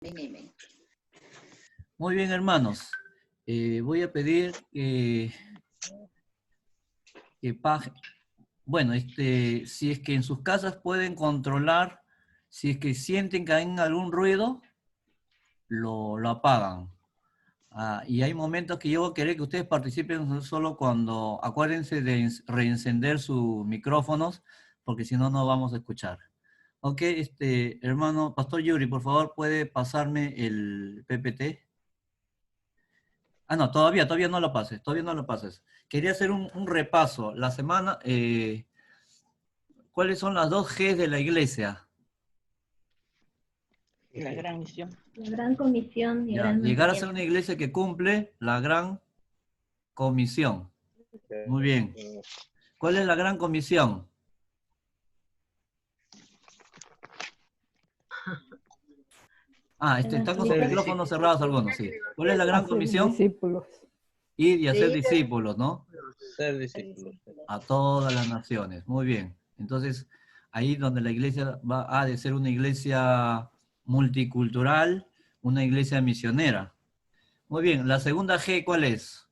Amén. Muy bien, hermanos. Voy a pedir bueno, si es que en sus casas pueden controlar, si es que sienten que hay algún ruido, lo apagan. Y hay momentos que yo querer que ustedes participen solo cuando acuérdense de reencender sus micrófonos, porque si no, no vamos a escuchar. Ok, hermano Pastor Yuri, por favor, ¿puede pasarme el PPT? No, todavía no lo pases, todavía no lo pases. Quería hacer un repaso. La semana, ¿cuáles son las 2 Gs de la iglesia? La gran misión. La gran comisión y Ya, gran llegar a ser mandamiento. una iglesia que cumple la gran comisión. Muy bien. ¿Cuál es la gran comisión? Están con sus micrófonos cerrados algunos, sí. ¿Cuál es la gran comisión? Discípulos. Ir y hacer discípulos, ¿no? Ser discípulos. A todas las naciones. Muy bien. Entonces, ahí donde la iglesia ha de ser una iglesia multicultural, una iglesia misionera. Muy bien. La segunda G, ¿cuál es?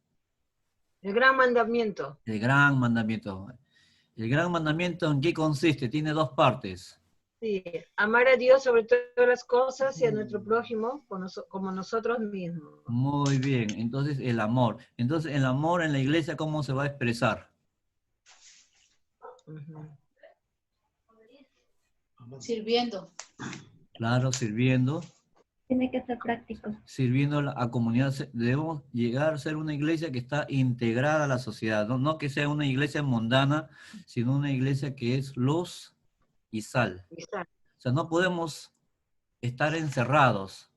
El gran mandamiento. El gran mandamiento. ¿El gran mandamiento en qué consiste? Tiene 2 partes. Sí, amar a Dios sobre todas las cosas y a nuestro prójimo como nosotros mismos. Muy bien. Entonces, el amor. Entonces, el amor en la iglesia, ¿cómo se va a expresar? Sirviendo. Claro, sirviendo. Tiene que ser práctico. Sirviendo a comunidad. Debemos llegar a ser una iglesia que está integrada a la sociedad. No que sea una iglesia mundana, sino una iglesia que es luz y sal. O sea, no podemos estar encerrados.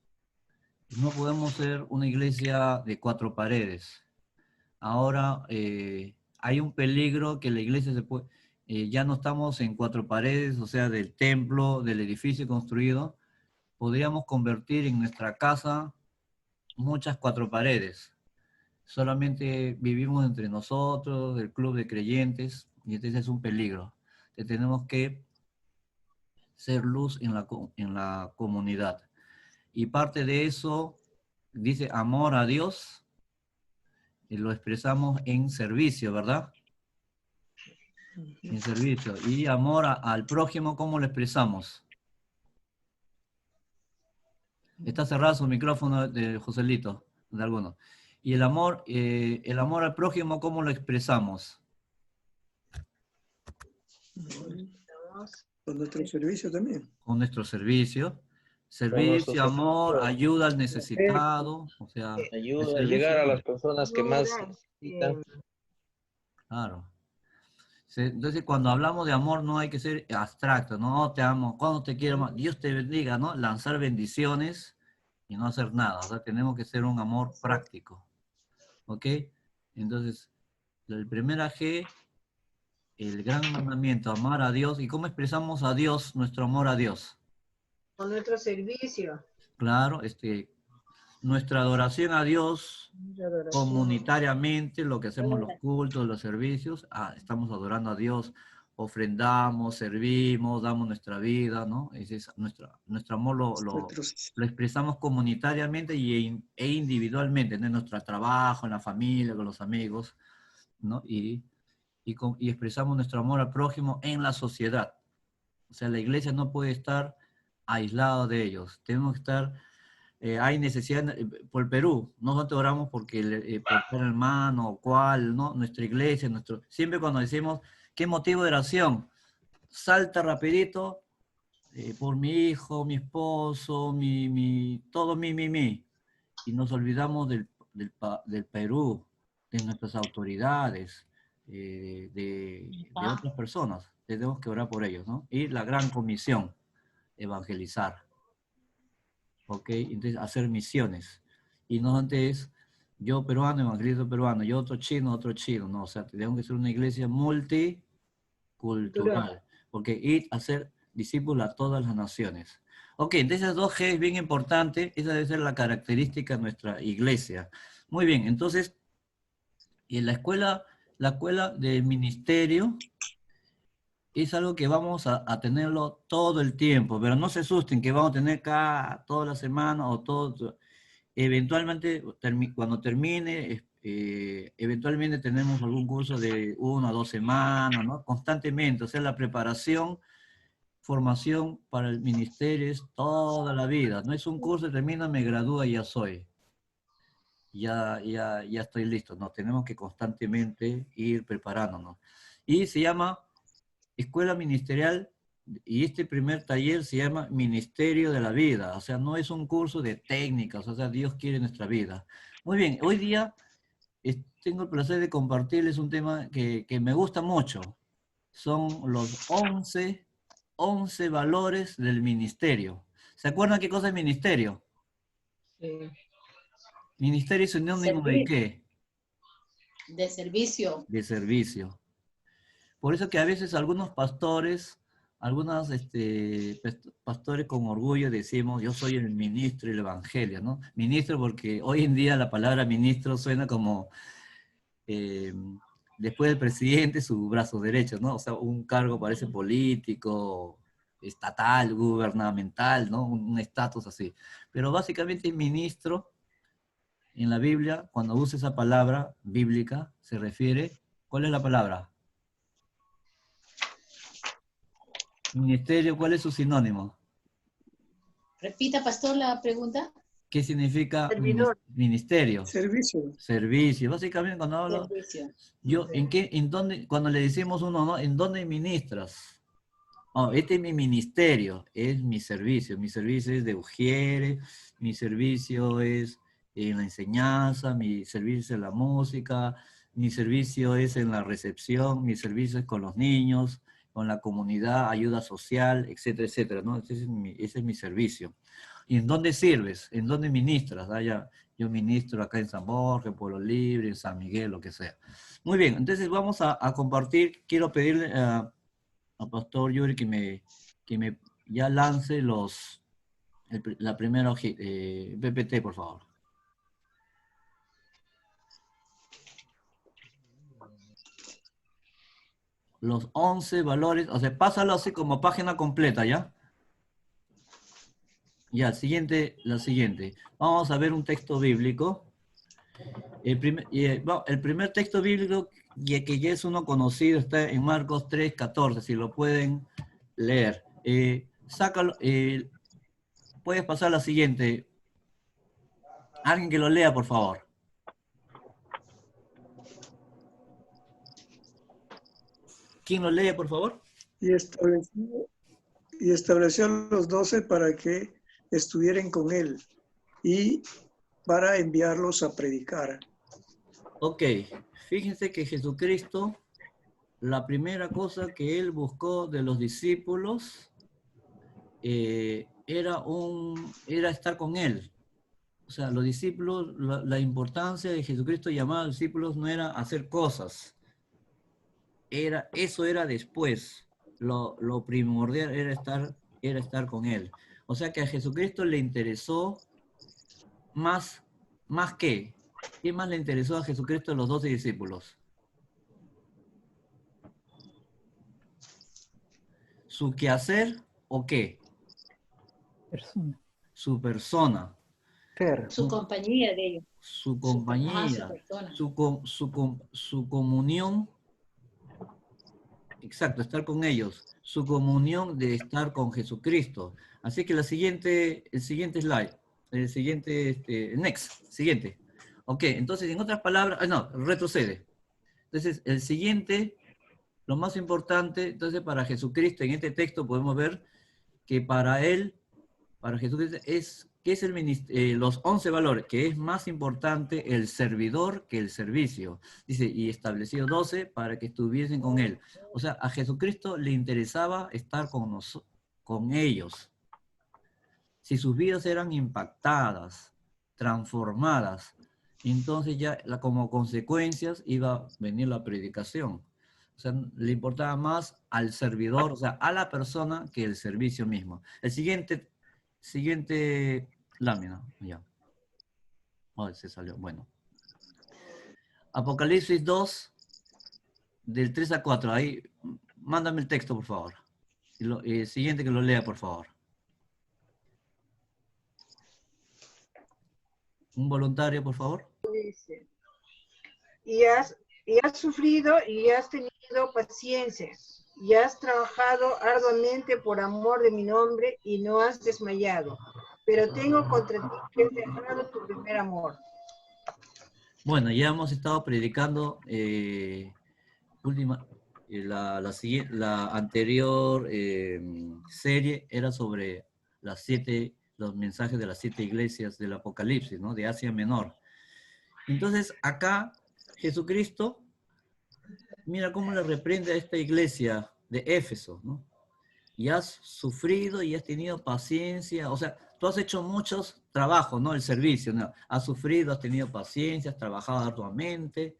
No podemos ser una iglesia de 4 paredes. Ahora hay un peligro que la iglesia ya no estamos en 4 paredes, o sea, del templo, del edificio construido. Podríamos convertir en nuestra casa muchas 4 paredes. Solamente vivimos entre nosotros, el club de creyentes, y entonces es un peligro. Tenemos que ser luz en la comunidad. Y parte de eso dice amor a Dios, y lo expresamos en servicio, ¿verdad? En servicio. Y amor al prójimo, ¿cómo lo expresamos? Está cerrado su micrófono de Joselito, de alguno. Y el amor al prójimo, ¿cómo lo expresamos? Con nuestro servicio también. Con nuestro servicio. Servicio, amor, ayuda al necesitado. O sea, ayuda a llegar a las personas que más necesitan. Claro. Entonces, cuando hablamos de amor, no hay que ser abstracto, no te amo, cuando te quiero más, Dios te bendiga, ¿no? Lanzar bendiciones y no hacer nada. O sea, tenemos que ser un amor práctico. ¿Ok? Entonces, el primera G, el gran mandamiento, amar a Dios. ¿Y cómo expresamos a Dios, nuestro amor a Dios? Con nuestro servicio. Claro, nuestra adoración a Dios comunitariamente, lo que hacemos los cultos, los servicios, estamos adorando a Dios, ofrendamos, servimos, damos nuestra vida, ¿no? Ese es nuestro amor lo expresamos comunitariamente e individualmente, ¿no? En nuestro trabajo, en la familia, con los amigos, ¿no? Y expresamos nuestro amor al prójimo en la sociedad. O sea, la iglesia no puede estar aislada de ellos, tenemos que estar... hay necesidad por el Perú, no nosotros oramos porque por el hermano o cual, ¿no? Nuestra iglesia, siempre cuando decimos, ¿qué motivo de oración? Salta rapidito por mi hijo, mi esposo, todo mi. Y nos olvidamos del Perú, de nuestras autoridades, de otras personas. Tenemos que orar por ellos, ¿no? Y la gran comisión, evangelizar. ¿Ok? Entonces, hacer misiones. Y no antes, yo peruano, evangelista peruano, yo otro chino, no, o sea, tenemos que ser una iglesia multicultural, porque ir a ser discípulos a todas las naciones. Ok, entonces esas 2 G es bien importante, esa debe ser la característica de nuestra iglesia. Muy bien, entonces, en la escuela del ministerio, es algo que vamos a tenerlo todo el tiempo, pero no se asusten que vamos a tener toda la semana o todo. Eventualmente, cuando termine, eventualmente tenemos algún curso de 1 a 2 semanas, ¿no? Constantemente, o sea, la preparación, formación para el ministerio es toda la vida. No es un curso, termina, me gradúa y ya soy. Ya estoy listo. No, tenemos que constantemente ir preparándonos. Y se llama Escuela Ministerial, y este primer taller se llama Ministerio de la Vida. O sea, no es un curso de técnicas, o sea, Dios quiere nuestra vida. Muy bien, hoy día tengo el placer de compartirles un tema que me gusta mucho. Son los 11 valores del ministerio. ¿Se acuerdan qué cosa es ministerio? Sí. Ministerio es sinónimo de Servir. qué? De servicio. De servicio. Por eso que a veces algunos pastores, pastores con orgullo decimos, yo soy el ministro del evangelio, ¿no? Ministro porque hoy en día la palabra ministro suena como, después del presidente, su brazo derecho, ¿no? O sea, un cargo parece político, estatal, gubernamental, ¿no? Un estatus así. Pero básicamente ministro, en la Biblia, cuando usa esa palabra bíblica, se refiere, ¿cuál es la palabra? Ministerio, ¿cuál es su sinónimo? Repita, pastor, la pregunta. ¿Qué significa Servidor. ministerio? Servicio. Servicio. Básicamente cuando hablo, Servicio. cuando le decimos uno, ¿no? ¿En dónde ministras? Oh, este es mi ministerio, es mi servicio. Mi servicio es de ujiere, mi servicio es en la enseñanza, mi servicio es en la música, mi servicio es en la recepción, mi servicio es con los niños, con la comunidad, ayuda social, etcétera, etcétera, ¿no? Ese es mi servicio. ¿Y en dónde sirves? ¿En dónde ministras? Yo ministro acá en San Borja, en Pueblo Libre, en San Miguel, lo que sea. Muy bien, entonces vamos a compartir. Quiero pedirle al pastor Yuri que me ya lance la primera PPT, por favor. Los 11 valores, o sea, pásalo así como página completa, ¿ya? Ya, la siguiente. Vamos a ver un texto bíblico. El primer texto bíblico, que ya es uno conocido, está en Marcos 3:14, si lo pueden leer. Sácalo, puedes pasar a la siguiente. Alguien que lo lea, por favor. ¿Quién lo lee, por favor? Y estableció a los 12 para que estuvieran con él y para enviarlos a predicar. Ok, fíjense que Jesucristo, la primera cosa que él buscó de los discípulos era estar con él. O sea, los discípulos, la importancia de Jesucristo llamar a los discípulos no era hacer cosas. Eso era después. Lo primordial era estar con él. O sea que a Jesucristo le interesó más que. ¿Qué más le interesó a Jesucristo a los 12 discípulos? ¿Su quehacer o qué? Persona. Su persona. Su compañía de ellos. Su compañía. Su comunión. Exacto, estar con ellos. Su comunión de estar con Jesucristo. Así que el siguiente slide. El siguiente, siguiente. Ok, entonces en otras palabras, no, retrocede. Entonces el siguiente, lo más importante, entonces para Jesucristo, en este texto podemos ver que para él, para Jesucristo, ¿qué es los 11 valores? Que es más importante el servidor que el servicio. Dice, y estableció 12 para que estuviesen con él. O sea, a Jesucristo le interesaba estar con ellos. Si sus vidas eran impactadas, transformadas, entonces ya como consecuencias iba a venir la predicación. O sea, le importaba más al servidor, o sea, a la persona que el servicio mismo. El siguiente lámina, ya. Oh, se salió, bueno. Apocalipsis 2, del 3 a 4, ahí mándame el texto, por favor. Y el siguiente que lo lea, por favor. Un voluntario, por favor. Dice, y has sufrido y has tenido paciencia, y has trabajado arduamente por amor de mi nombre y no has desmayado. Pero tengo contra ti que has dejado tu primer amor. Bueno, ya hemos estado predicando la anterior serie era sobre los mensajes de las 7 iglesias del Apocalipsis, ¿no? De Asia Menor. Entonces, acá Jesucristo, mira cómo le reprende a esta iglesia de Éfeso, ¿no? Y has sufrido y has tenido paciencia, o sea, tú has hecho muchos trabajos, ¿no? El servicio, ¿no? Has sufrido, has tenido paciencia, has trabajado arduamente,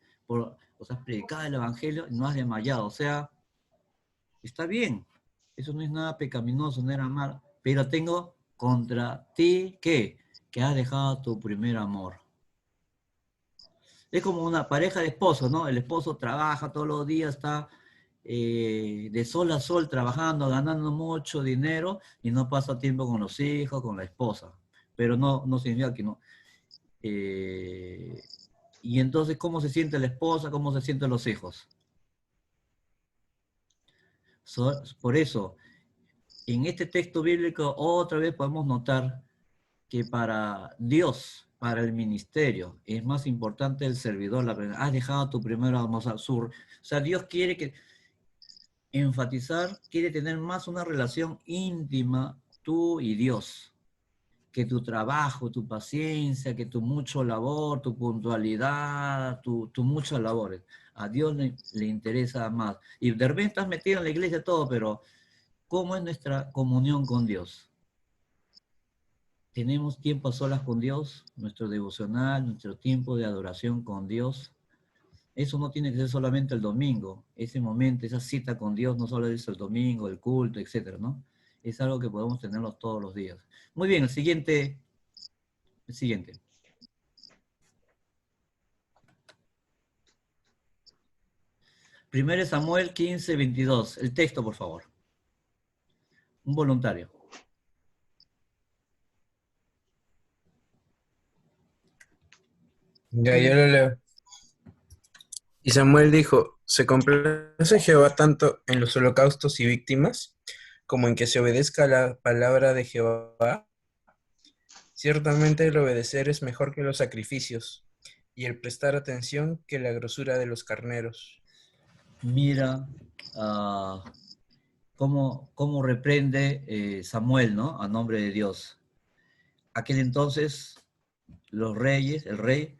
has predicado el evangelio y no has desmayado, o sea, está bien, eso no es nada pecaminoso, no era mal, pero tengo contra ti, ¿qué? Que has dejado tu primer amor. Es como una pareja de esposos, ¿no? El esposo trabaja todos los días, está de sol a sol trabajando, ganando mucho dinero y no pasa tiempo con los hijos, con la esposa. Pero no significa que no. Y entonces, ¿cómo se siente la esposa? ¿Cómo se sienten los hijos? Por eso, en este texto bíblico, otra vez podemos notar que para Dios, para el ministerio, es más importante el servidor. Has dejado tu primera amor. O sea, Dios quiere enfatizar, quiere tener más una relación íntima tú y Dios, que tu trabajo, tu paciencia, que tu mucho labor, tu puntualidad, tu muchas labores. A Dios le interesa más. Y de repente estás metido en la iglesia todo, pero ¿cómo es nuestra comunión con Dios? Tenemos tiempo a solas con Dios, nuestro devocional, nuestro tiempo de adoración con Dios. Eso no tiene que ser solamente el domingo. Ese momento, esa cita con Dios, no solo es el domingo, el culto, etcétera, ¿no? Es algo que podemos tenerlo todos los días. Muy bien, el siguiente. 1 Samuel 15, 22. El texto, por favor. Un voluntario. Ya, yo lo leo. Y Samuel dijo, ¿se complace Jehová tanto en los holocaustos y víctimas, como en que se obedezca la palabra de Jehová? Ciertamente el obedecer es mejor que los sacrificios, y el prestar atención que la grosura de los carneros. Mira cómo reprende Samuel, ¿no? A nombre de Dios. Aquel entonces, los reyes, el rey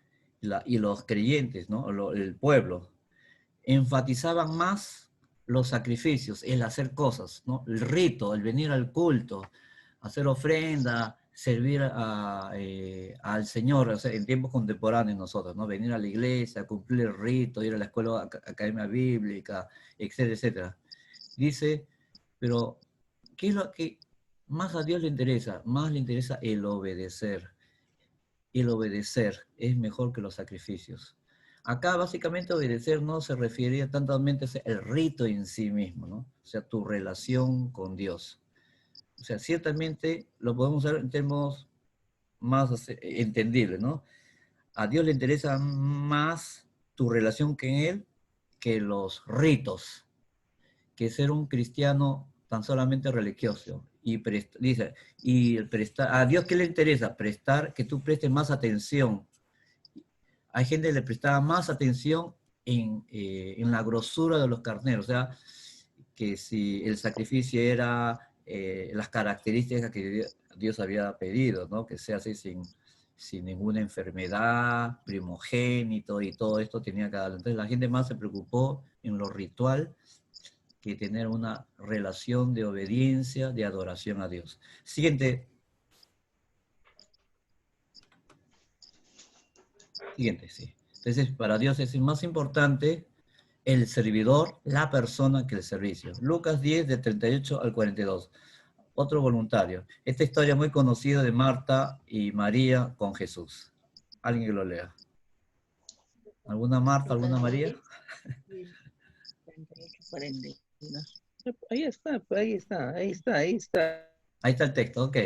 y los creyentes, ¿no? El pueblo, enfatizaban más los sacrificios, el hacer cosas, ¿no? El rito, el venir al culto, hacer ofrenda, servir al Señor, o sea, en tiempos contemporáneos nosotros, ¿no? Venir a la iglesia, cumplir el rito, ir a la escuela academia bíblica, etcétera, etcétera. Dice, pero ¿qué es lo que más a Dios le interesa? Más le interesa el obedecer. El obedecer es mejor que los sacrificios. Acá básicamente obedecer no se refiere tantamente al rito en sí mismo, ¿no? O sea, tu relación con Dios. O sea, ciertamente lo podemos ver en términos más entendibles, ¿no? A Dios le interesa más tu relación con Él que los ritos, que ser un cristiano tan solamente religioso. Dice, a Dios, ¿qué le interesa? Que tú prestes más atención. Hay gente que le prestaba más atención en la grosura de los carneros, o sea, que si el sacrificio era las características que Dios había pedido, ¿no? Que se hace sin ninguna enfermedad, primogénito y todo esto tenía que darle. Entonces la gente más se preocupó en lo ritual que tener una relación de obediencia, de adoración a Dios. Siguiente, sí. Entonces, para Dios es más importante el servidor, la persona, que el servicio. Lucas 10, de 38 al 42. Otro voluntario. Esta historia muy conocida de Marta y María con Jesús. Alguien que lo lea. ¿Alguna Marta, alguna María? 38, 42. Ahí está, pues, ahí está, ahí está, ahí está. Ahí está el texto, ok.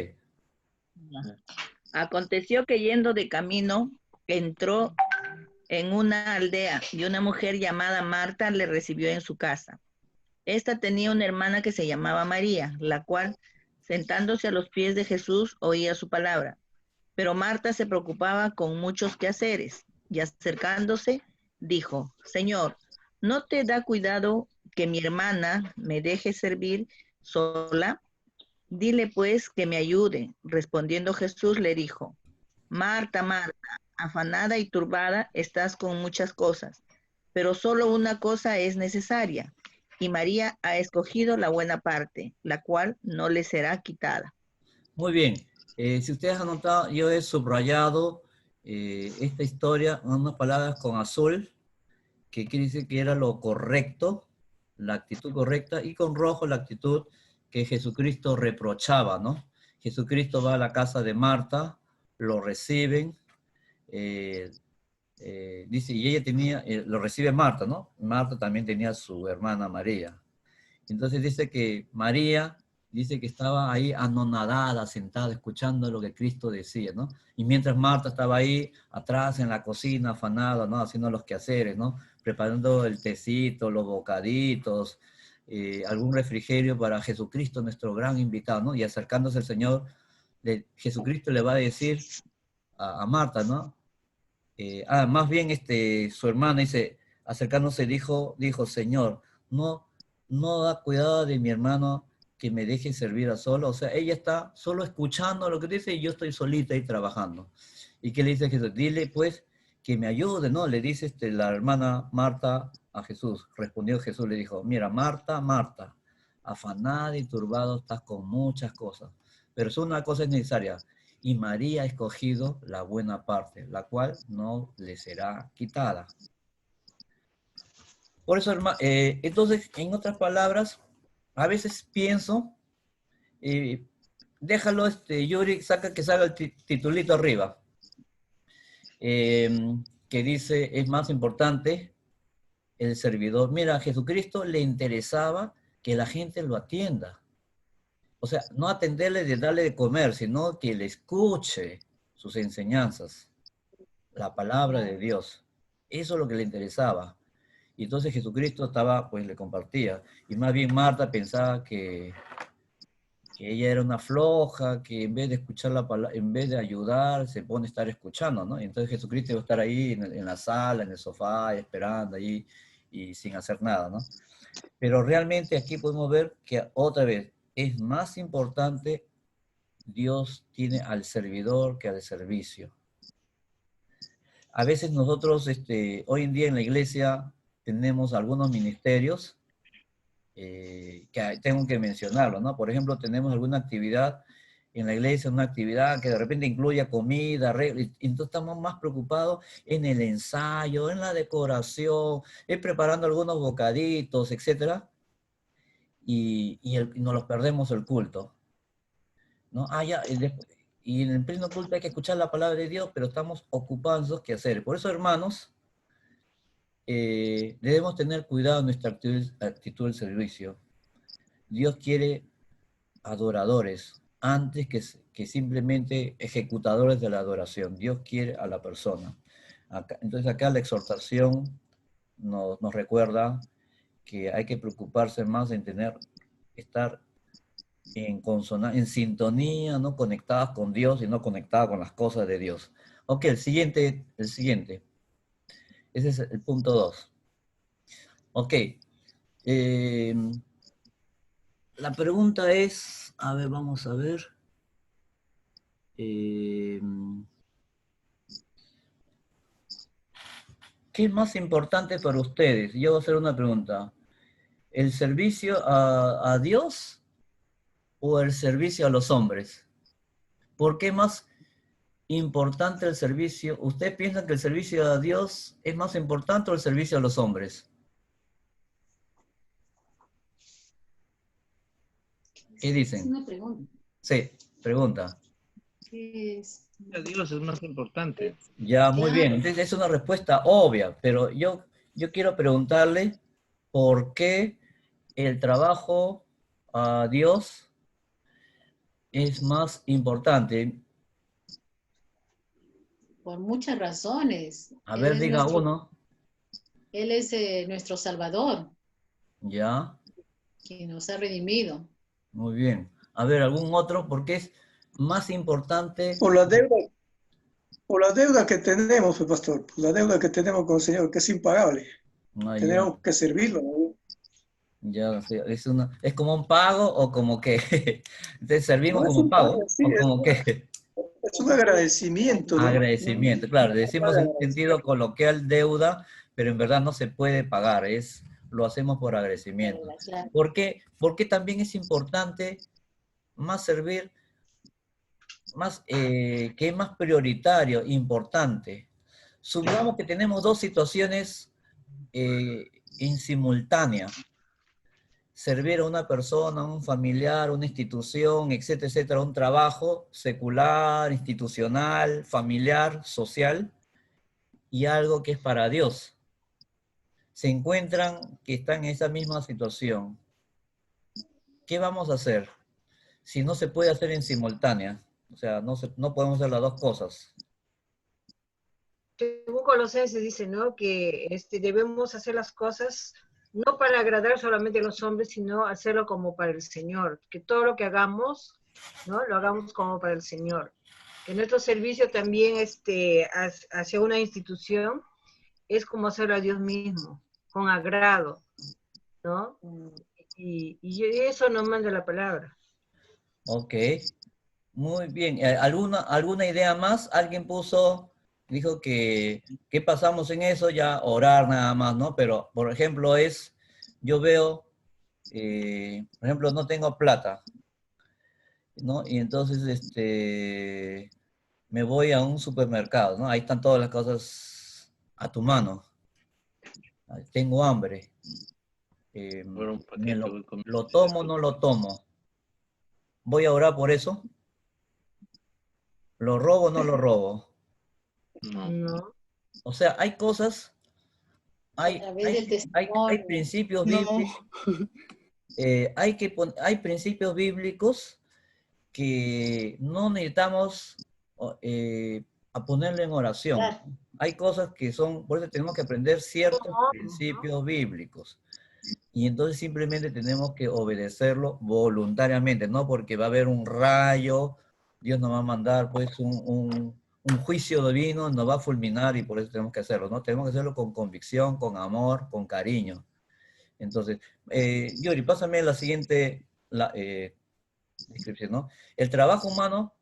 Aconteció que yendo de camino, entró en una aldea y una mujer llamada Marta le recibió en su casa. Esta tenía una hermana que se llamaba María, la cual, sentándose a los pies de Jesús, oía su palabra. Pero Marta se preocupaba con muchos quehaceres y acercándose, dijo, Señor, ¿no te da cuidado que mi hermana me deje servir sola? Dile pues que me ayude. Respondiendo Jesús le dijo, Marta, Marta, afanada y turbada estás con muchas cosas, pero solo una cosa es necesaria, y María ha escogido la buena parte, la cual no le será quitada. Muy bien. Si ustedes han notado, yo he subrayado esta historia en unas palabras con azul, que quiere decir que era lo correcto, la actitud correcta, y con rojo la actitud que Jesucristo reprochaba, ¿no? Jesucristo va a la casa de Marta, lo reciben, dice, y ella tenía, lo recibe Marta, ¿no? Marta también tenía su hermana María. Entonces dice que María, dice que estaba ahí anonadada, sentada, escuchando lo que Cristo decía, ¿no? Y mientras Marta estaba ahí, atrás en la cocina, afanada, ¿no? Haciendo los quehaceres, ¿no? Preparando el tecito, los bocaditos, algún refrigerio para Jesucristo, nuestro gran invitado, ¿no? Y acercándose al Señor, Jesucristo le va a decir a Marta, ¿no? Más bien su hermana dice, acercándose dijo, Señor, no da cuidado de mi hermano que me deje servir a solo. O sea, ella está solo escuchando lo que dice y yo estoy solita ahí trabajando. ¿Y qué le dice Jesús? Dile pues que me ayude, ¿no? Le dice la hermana Marta a Jesús. Respondió Jesús, le dijo, mira, Marta, Marta, afanada y turbado estás con muchas cosas, pero solo una cosa es necesaria. Y María ha escogido la buena parte, la cual no le será quitada. Por eso, entonces, en otras palabras, a veces pienso, déjalo, Yuri, que salga el titulito arriba, que dice, es más importante el servidor. Mira, a Jesucristo le interesaba que la gente lo atienda. O sea, no atenderle de darle de comer, sino que le escuche sus enseñanzas, la palabra de Dios. Eso es lo que le interesaba. Y entonces Jesucristo pues le compartía. Y más bien Marta pensaba que ella era una floja, que en vez de escuchar la palabra, en vez de ayudar, se pone a estar escuchando, ¿no? Y entonces Jesucristo iba a estar ahí en la sala, en el sofá, esperando ahí y sin hacer nada, ¿no? Pero realmente aquí podemos ver que otra vez, es más importante Dios tiene al servidor que al servicio. A veces nosotros, hoy en día en la iglesia, tenemos algunos ministerios que tengo que mencionarlo, ¿no? Por ejemplo, tenemos alguna actividad en la iglesia, una actividad que de repente incluya comida, y entonces estamos más preocupados en el ensayo, en la decoración, en preparando algunos bocaditos, etcétera. Y nos los perdemos el culto, ¿no? Y en el pleno culto hay que escuchar la palabra de Dios, pero estamos ocupados en qué hacer. Por eso, hermanos, debemos tener cuidado en nuestra actitud del servicio. Dios quiere adoradores antes que simplemente ejecutadores de la adoración. Dios quiere a la persona. Entonces acá la exhortación nos recuerda que hay que preocuparse más en estar en sintonía, no conectadas con Dios y no conectadas con las cosas de Dios. Ok, el siguiente. Ese es el punto 2. Ok. La pregunta es, a ver, vamos a ver. ¿Qué es más importante para ustedes? Yo voy a hacer una pregunta. ¿El servicio a Dios o el servicio a los hombres? ¿Por qué más importante el servicio? ¿Ustedes piensan que el servicio a Dios es más importante o el servicio a los hombres? ¿Qué dicen? Es una pregunta. Sí, pregunta. A Dios es más importante. Ya, muy bien. Entonces es una respuesta obvia, pero yo quiero preguntarle por qué el trabajo a Dios es más importante. Por muchas razones. A ver, diga uno. Él es nuestro Salvador, Ya, que nos ha redimido. muy bien. A ver, ¿algún otro? Porque es más importante. Por la deuda que tenemos, pues, pastor, por la deuda que tenemos con el Señor, que es impagable. Ah, ya, Tenemos que servirlo, ¿no? ya, sí, es como un pago o como que te servimos No es como un un pago, pago sí, o como que es un agradecimiento, ¿no? agradecimiento. Claro, decimos en sentido Agradecimiento. coloquial deuda, pero en verdad no se puede pagar, lo hacemos por agradecimiento. Claro. ¿Por qué? Porque también es importante más servir, más, que es más prioritario, importante. Supongamos que tenemos dos situaciones en simultánea. Servir a una persona, a un familiar, una institución, etcétera, etcétera, un trabajo secular, institucional, familiar, social, y algo que es para Dios. Se encuentran que están en esa misma situación. ¿Qué vamos a hacer? Si no se puede hacer en simultánea, o sea, no podemos hacer las dos cosas. Según Colosenses dice, ¿no? Que debemos hacer las cosas no para agradar solamente a los hombres, sino hacerlo como para el Señor. Que todo lo que hagamos, ¿no? Lo hagamos como para el Señor. Que nuestro servicio también hacia una institución es como hacerlo a Dios mismo, con agrado, ¿no? Y eso nos manda la palabra. Ok, muy bien. ¿Alguna idea más? ¿Alguien dijo que ¿qué pasamos en eso? Ya orar nada más, ¿no? Pero, por ejemplo, yo veo, por ejemplo, no tengo plata, ¿no? Y entonces, me voy a un supermercado, ¿no? Ahí están todas las cosas a tu mano. Tengo hambre. ¿Lo tomo o no lo tomo? ¿Voy a orar por eso? ¿Lo robo o no lo robo? No. O sea, hay cosas, hay principios bíblicos, hay principios bíblicos que no necesitamos a ponerle en oración. Hay cosas que por eso tenemos que aprender ciertos principios bíblicos. Y entonces simplemente tenemos que obedecerlo voluntariamente, no porque va a haber un rayo, Dios nos va a mandar pues un juicio divino, nos va a fulminar y por eso tenemos que hacerlo, ¿no? Tenemos que hacerlo con convicción, con amor, con cariño. Entonces, Yuri, pásame la siguiente descripción, ¿no? El trabajo humano,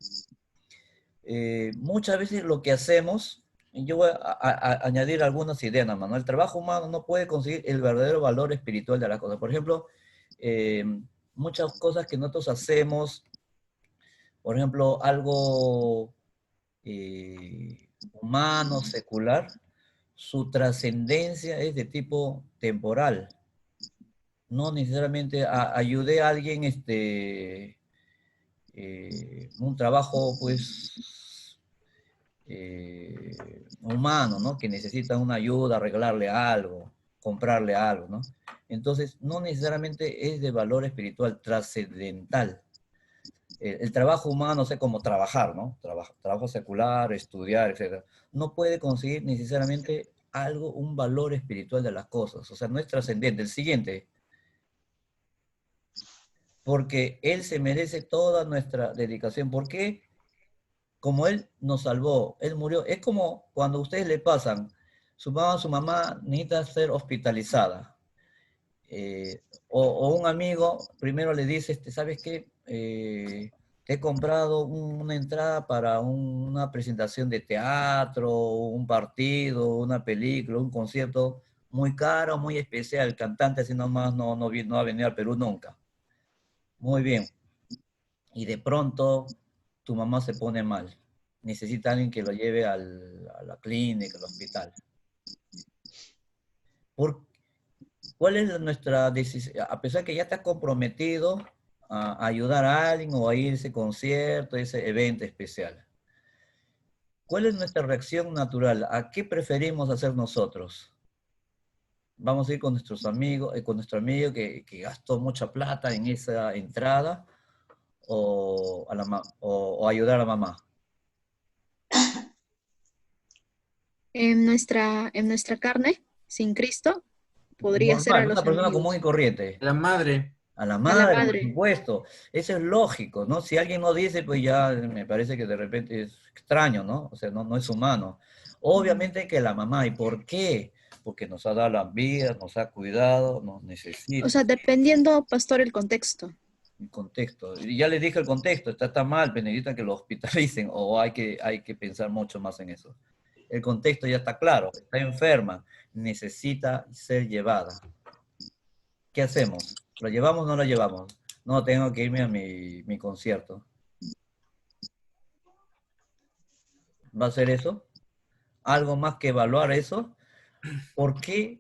muchas veces lo que hacemos, yo voy a añadir algunas ideas nada más, ¿no? El trabajo humano no puede conseguir el verdadero valor espiritual de las cosas. Por ejemplo, muchas cosas que nosotros hacemos, por ejemplo, algo humano, secular, su trascendencia es de tipo temporal. No necesariamente ayudé a alguien, un trabajo, pues, humano, ¿no? Que necesita una ayuda, arreglarle algo, comprarle algo, ¿no? Entonces, no necesariamente es de valor espiritual, trascendental. El trabajo humano, no sé cómo trabajar, ¿no? Trabajo secular, estudiar, etc. No puede conseguir necesariamente un valor espiritual de las cosas. O sea, no es trascendente. El siguiente, porque Él se merece toda nuestra dedicación. ¿Por qué? Como Él nos salvó, Él murió. Es como cuando a ustedes le pasan, su mamá necesita ser hospitalizada. O un amigo primero le dice, ¿sabes qué? Te he comprado una entrada para una presentación de teatro, un partido, una película, un concierto muy caro, muy especial. El cantante así nomás no va a venir al Perú nunca. Muy bien. Y de pronto tu mamá se pone mal. Necesita alguien que lo lleve a la clínica, al hospital. ¿Cuál es nuestra decisión? A pesar que ya estás comprometido a ayudar a alguien o a ir a ese concierto, a ese evento especial. ¿Cuál es nuestra reacción natural? ¿A qué preferimos hacer nosotros? vamos a ir con nuestros amigos, con nuestro amigo que gastó mucha plata en esa entrada, o ayudar a la mamá. En nuestra carne, sin Cristo, podría ser a Normal, los una persona amigos. común y corriente. La madre. A la A la madre, por madre. supuesto. Eso es lógico, ¿no? Si alguien no dice, pues ya me parece que de repente es extraño, ¿no? O sea, no es humano. Obviamente que la mamá, ¿y por qué? Porque nos ha dado la vida, nos ha cuidado, nos necesita. O sea, dependiendo, pastor, el contexto. El contexto. Y ya les dije el contexto, está mal, pues necesitan que lo hospitalicen, o hay que pensar mucho más en eso. El contexto ya está claro, está enferma, necesita ser llevada. ¿Qué hacemos? ¿Lo llevamos o no lo llevamos? No, tengo que irme a mi concierto. ¿Va a ser eso? ¿Algo más que evaluar eso? ¿Por qué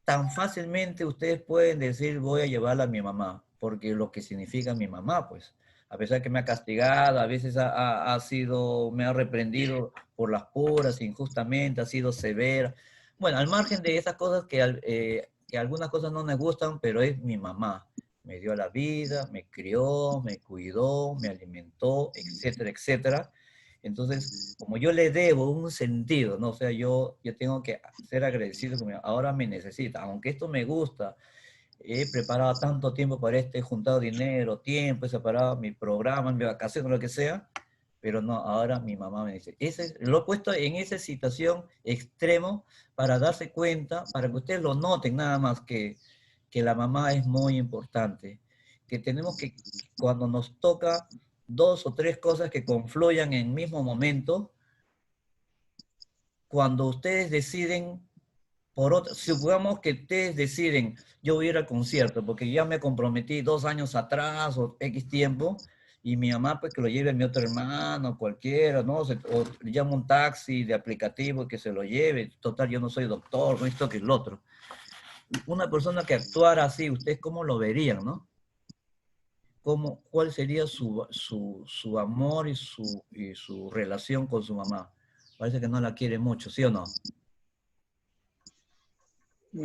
tan fácilmente ustedes pueden decir voy a llevarla a mi mamá? Porque lo que significa mi mamá, pues. A pesar que me ha castigado, a veces me ha reprendido por las puras, injustamente, ha sido severa. Bueno, al margen de esas cosas que algunas cosas no me gustan, pero es mi mamá. Me dio la vida, me crió, me cuidó, me alimentó, etcétera, etcétera. Entonces, como yo le debo un sentido, ¿no? O sea, yo tengo que ser agradecido, porque ahora me necesita. Aunque esto me gusta, he preparado tanto tiempo para he juntado dinero, tiempo, he separado mi programa, mi vacación, lo que sea, pero no, ahora mi mamá me dice. Lo he puesto en esa situación extremo para darse cuenta, para que ustedes lo noten nada más, que la mamá es muy importante, que tenemos que, cuando nos toca 2 o 3 cosas que confluyan en el mismo momento, cuando ustedes deciden por otra, supongamos que ustedes deciden, yo voy a ir al concierto porque ya me comprometí 2 años atrás o X tiempo, y mi mamá pues que lo lleve a mi otro hermano, cualquiera, ¿no? O llamo un taxi de aplicativo que se lo lleve, total yo no soy doctor, no esto que el otro. Una persona que actuara así, ¿ustedes cómo lo verían, no? ¿Cuál sería su amor y su relación con su mamá? Parece que no la quiere mucho, ¿sí o no?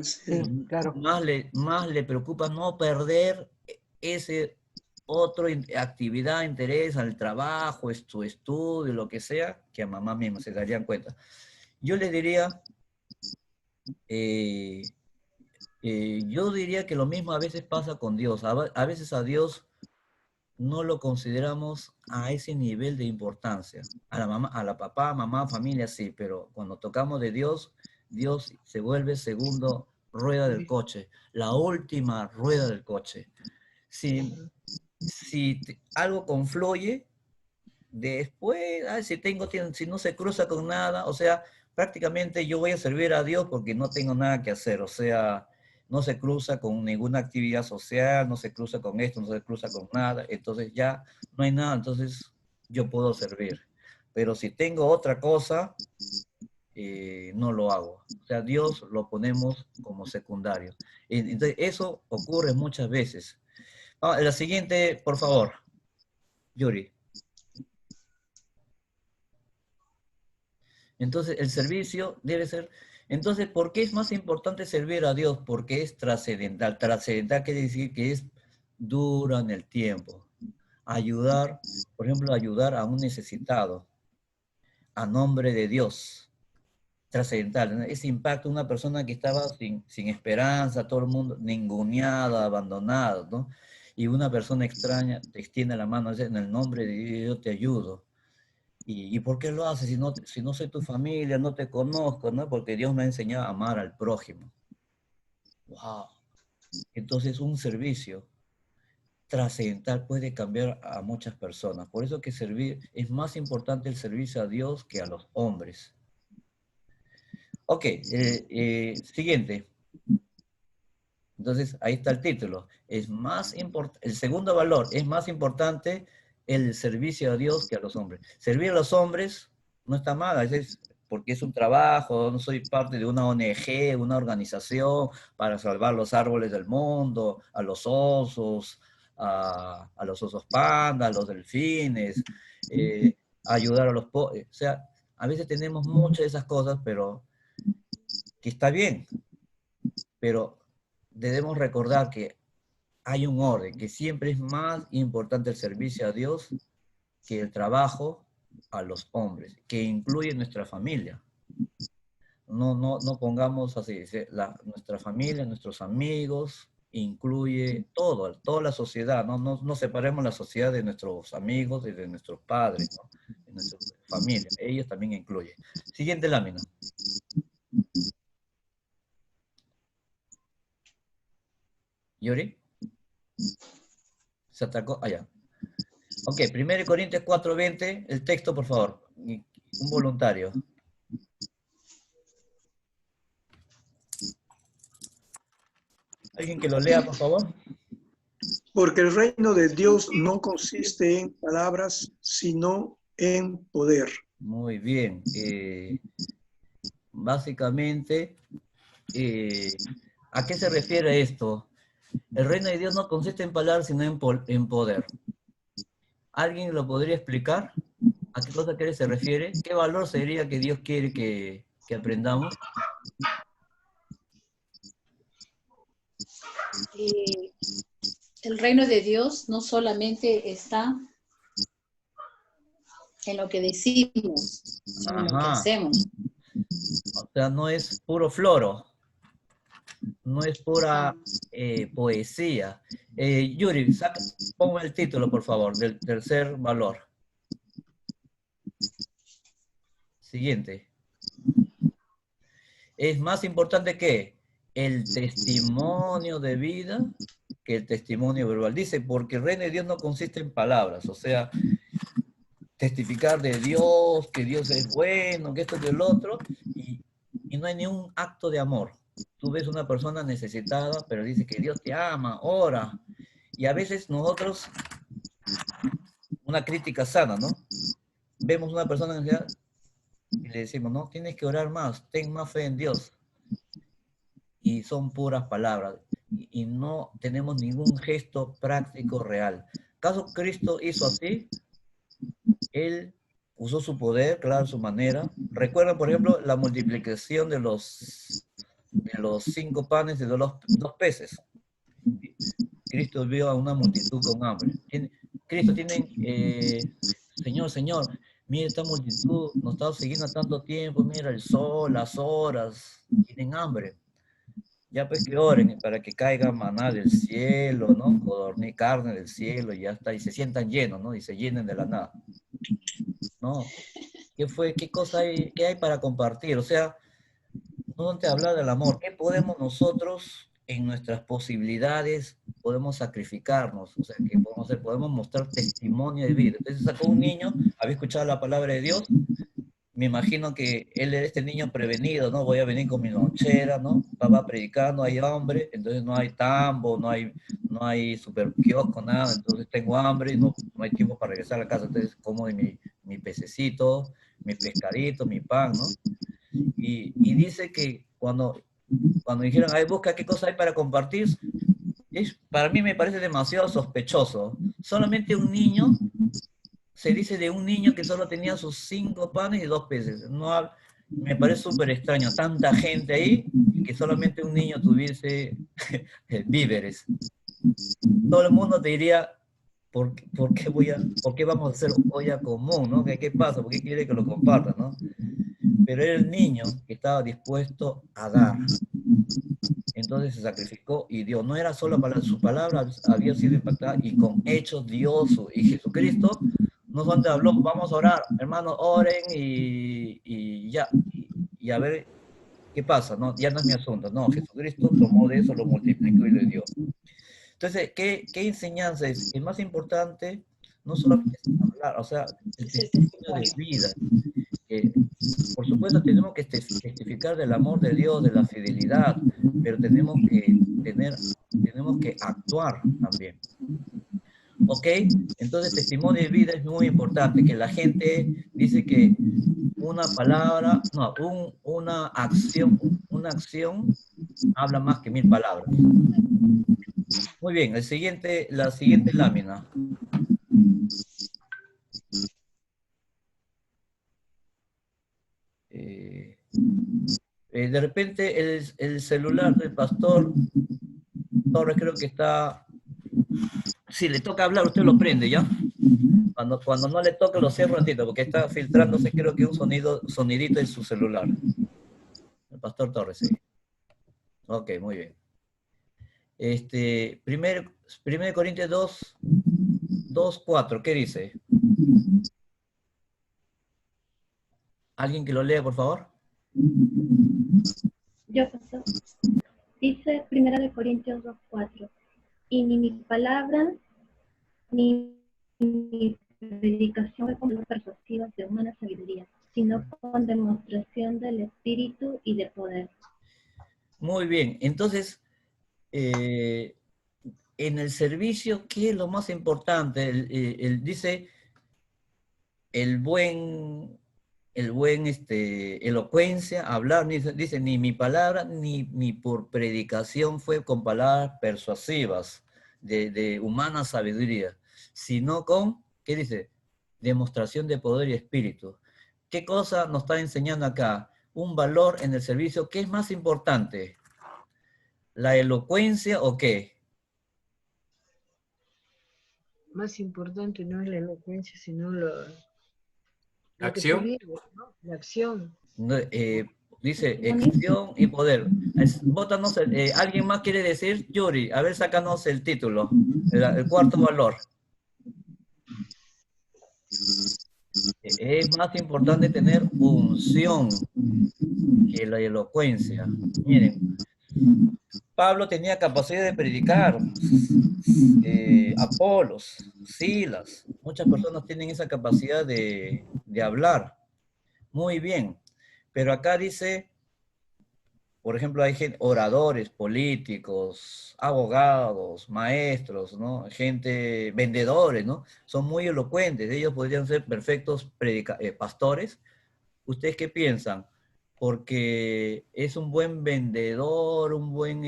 Sí, claro. Más le preocupa no perder ese otro actividad, interés al trabajo, su estudio, lo que sea, que a mamá misma se darían cuenta. Yo les diría, yo diría que lo mismo a veces pasa con Dios. A veces a Dios no lo consideramos a ese nivel de importancia. A la mamá, a la papá, mamá, familia, sí, pero cuando tocamos de Dios, Dios se vuelve segundo rueda del coche, la última rueda del coche. Si algo confluye, después, si no se cruza con nada, o sea, prácticamente yo voy a servir a Dios porque no tengo nada que hacer, o sea, no se cruza con ninguna actividad social, no se cruza con esto, no se cruza con nada, entonces ya no hay nada, entonces yo puedo servir. Pero si tengo otra cosa, no lo hago. O sea, Dios lo ponemos como secundario. Entonces, eso ocurre muchas veces. La siguiente, por favor, Yuri. Entonces, el servicio debe ser... Entonces, ¿por qué es más importante servir a Dios? Porque es trascendental. Trascendental quiere decir que es duro en el tiempo. Ayudar, por ejemplo, ayudar a un necesitado a nombre de Dios. Trascendental, ¿no? Ese impacto, una persona que estaba sin esperanza, todo el mundo ninguneado, abandonado, ¿no? Y una persona extraña te extiende la mano, dice, en el nombre de Dios yo te ayudo. ¿Y por qué lo haces si no soy tu familia, no te conozco, ¿no? Porque Dios me ha enseñado a amar al prójimo. ¡Wow! Entonces un servicio trascendental puede cambiar a muchas personas. Por eso que es más importante el servicio a Dios que a los hombres. Ok, siguiente. Entonces, ahí está el título. El segundo valor, es más importante el servicio a Dios que a los hombres. Servir a los hombres no está mal, a veces porque es un trabajo, no soy parte de una ONG, una organización para salvar los árboles del mundo, a los osos, a los osos panda, a los delfines, ayudar a los pobres. O sea, a veces tenemos muchas de esas cosas, pero que está bien. pero debemos recordar que hay un orden, que siempre es más importante el servicio a Dios que el trabajo a los hombres, que incluye nuestra familia. No pongamos así, nuestra familia, nuestros amigos, incluye todo, toda la sociedad, no separemos la sociedad de nuestros amigos y de nuestros padres, ¿no? De nuestra familia, ellos también incluyen. Siguiente lámina. ¿Yuri? ¿Se atacó? Allá. Ok, 1 Corintios 4:20, el texto, por favor. Un voluntario. ¿Alguien que lo lea, por favor? Porque el reino de Dios no consiste en palabras, sino en poder. Muy bien. Básicamente, ¿a qué se refiere esto? El reino de Dios no consiste en palabras, sino en poder. ¿Alguien lo podría explicar? ¿A qué cosa quiere se refiere? ¿Qué valor sería que Dios quiere que aprendamos? El reino de Dios no solamente está en lo que decimos, sino en lo que hacemos. O sea, no es puro floro, no es pura poesía. Yuri, ponme el título, por favor, del tercer valor. Siguiente. Es más importante que el testimonio de vida que el testimonio verbal. Dice, porque el reino de Dios no consiste en palabras, o sea, testificar de Dios, que Dios es bueno, que esto y el otro, y no hay ni un acto de amor. Tú ves una persona necesitada, pero dice que Dios te ama, ora, y a veces nosotros, una crítica sana, ¿no? Vemos una persona necesitada y le decimos, no, tienes que orar más, ten más fe en Dios. Y son puras palabras, y no tenemos ningún gesto práctico real. ¿Acaso Cristo hizo así? Él usó su poder, claro, su manera. Recuerdan, por ejemplo, la multiplicación de los 5 panes y de los 2 peces. Cristo vio a una multitud con hambre. Cristo tiene, Señor, mira esta multitud, nos está siguiendo tanto tiempo, mira el sol, las horas, tienen hambre. Ya pues que oren para que caiga maná del cielo, ¿no? Codorniz, carne del cielo, y ya está, y se sientan llenos, ¿no? Y se llenen de la nada. ¿No? ¿Qué fue? ¿Qué cosa hay? ¿Qué hay para compartir? O sea, no te habla del amor. ¿Qué podemos nosotros, en nuestras posibilidades, podemos sacrificarnos? O sea, ¿qué podemos hacer? Podemos mostrar testimonio de vida. Entonces sacó un niño, había escuchado la palabra de Dios. Me imagino que él era este niño prevenido, ¿no? Voy a venir con mi lonchera, ¿no? Papá predicando, hay hambre, entonces no hay tambo, no hay super kiosco, nada, entonces tengo hambre y no hay tiempo para regresar a la casa, entonces como de mi pececito, mi pescadito, mi pan, ¿no? Y dice que cuando dijeron, ay, busca qué cosa hay para compartir, para mí me parece demasiado sospechoso. Solamente un niño, se dice de un niño que solo tenía sus 5 panes y 2 peces. No, me parece súper extraño, tanta gente ahí, y que solamente un niño tuviese víveres. Todo el mundo te diría, ¿por qué vamos a hacer olla común, ¿no? ¿Qué pasa? ¿Por qué quiere que lo compartan, no? Pero era el niño que estaba dispuesto a dar. Entonces se sacrificó y dio. No era solo para su palabra, había sido impactada, y con hechos dio y Jesucristo no solamente habló, vamos a orar, hermanos, oren y ya, y a ver qué pasa, ¿no? Ya no es mi asunto, no, Jesucristo tomó de eso, lo multiplicó y le dio. Entonces, ¿qué enseñanza es? El más importante, no solamente es hablar, o sea, el testimonio de vida. Por supuesto, tenemos que testificar del amor de Dios, de la fidelidad, pero tenemos que actuar también. ¿Ok? Entonces, testimonio de vida es muy importante, que la gente dice que una acción habla más que 1000 palabras. Muy bien, la siguiente lámina. De repente el celular del pastor Torres creo que está... Si le toca hablar, usted lo prende, ¿ya? Cuando no le toca, lo cierro un ratito, porque está filtrándose, creo que un sonidito en su celular. El pastor Torres, sí. Ok, muy bien. 1 Corintios 2:4, ¿qué dice? ¿Alguien que lo lea, por favor? Yo paso. Dice 1 Corintios 2:4. Y ni mi palabra ni mi predicación fue con palabras persuasivas de humana sabiduría, sino con demostración del Espíritu y de poder. Muy bien. Entonces, en el servicio, ¿qué es lo más importante? Dice el buen elocuencia, hablar, dice, ni mi palabra ni por predicación fue con palabras persuasivas de humana sabiduría, sino con, ¿qué dice? Demostración de poder y espíritu. ¿Qué cosa nos está enseñando acá? Un valor en el servicio. ¿Qué es más importante? ¿La elocuencia o qué? Más importante no es la elocuencia, sino la ¿Acción? ¿no? La acción. No, dice acción y poder. Bótanos, ¿alguien más quiere decir? Yuri, a ver, sácanos el título, el cuarto valor. Es más importante tener unción que la elocuencia. Miren, Pablo tenía capacidad de predicar, Apolos, Silas, muchas personas tienen esa capacidad de hablar. Muy bien, pero acá dice, por ejemplo, hay oradores, políticos, abogados, maestros, ¿no? Gente, vendedores, ¿no? Son muy elocuentes, ellos podrían ser perfectos pastores. ¿Ustedes qué piensan? Porque es un buen vendedor, un buen,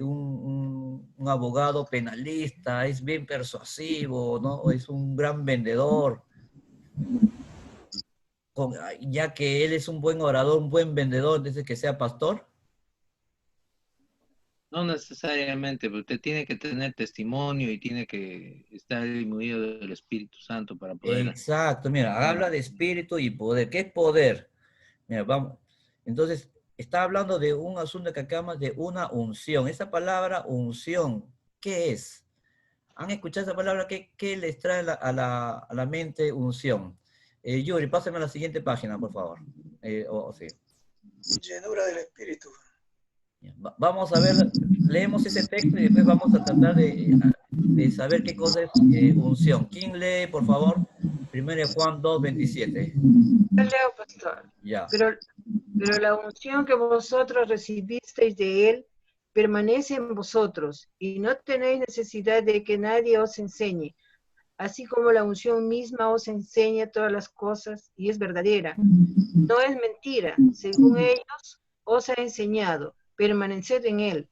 un abogado penalista, es bien persuasivo, ¿no? Es un gran vendedor. Ya que él es un buen orador, un buen vendedor, desde que sea pastor. No necesariamente, pero usted tiene que tener testimonio y tiene que estar imbuido del Espíritu Santo para poder... Exacto, mira, habla de espíritu y poder. ¿Qué es poder? Mira, vamos. Entonces, está hablando de un asunto que acabamos de una unción. Esa palabra unción, ¿qué es? ¿Han escuchado esa palabra? ¿Qué les trae a la mente unción? Yuri, pásame a la siguiente página, por favor. Sí. Llenura del Espíritu. Vamos a ver, leemos ese texto y después vamos a tratar de saber qué cosa es unción. ¿Quién lee, por favor? 1 Juan 2:27. Yo leo, pastor. Ya. Pero la unción que vosotros recibisteis de él permanece en vosotros, y no tenéis necesidad de que nadie os enseñe, así como la unción misma os enseña todas las cosas y es verdadera. No es mentira, según ellos os ha enseñado, permaneced en él.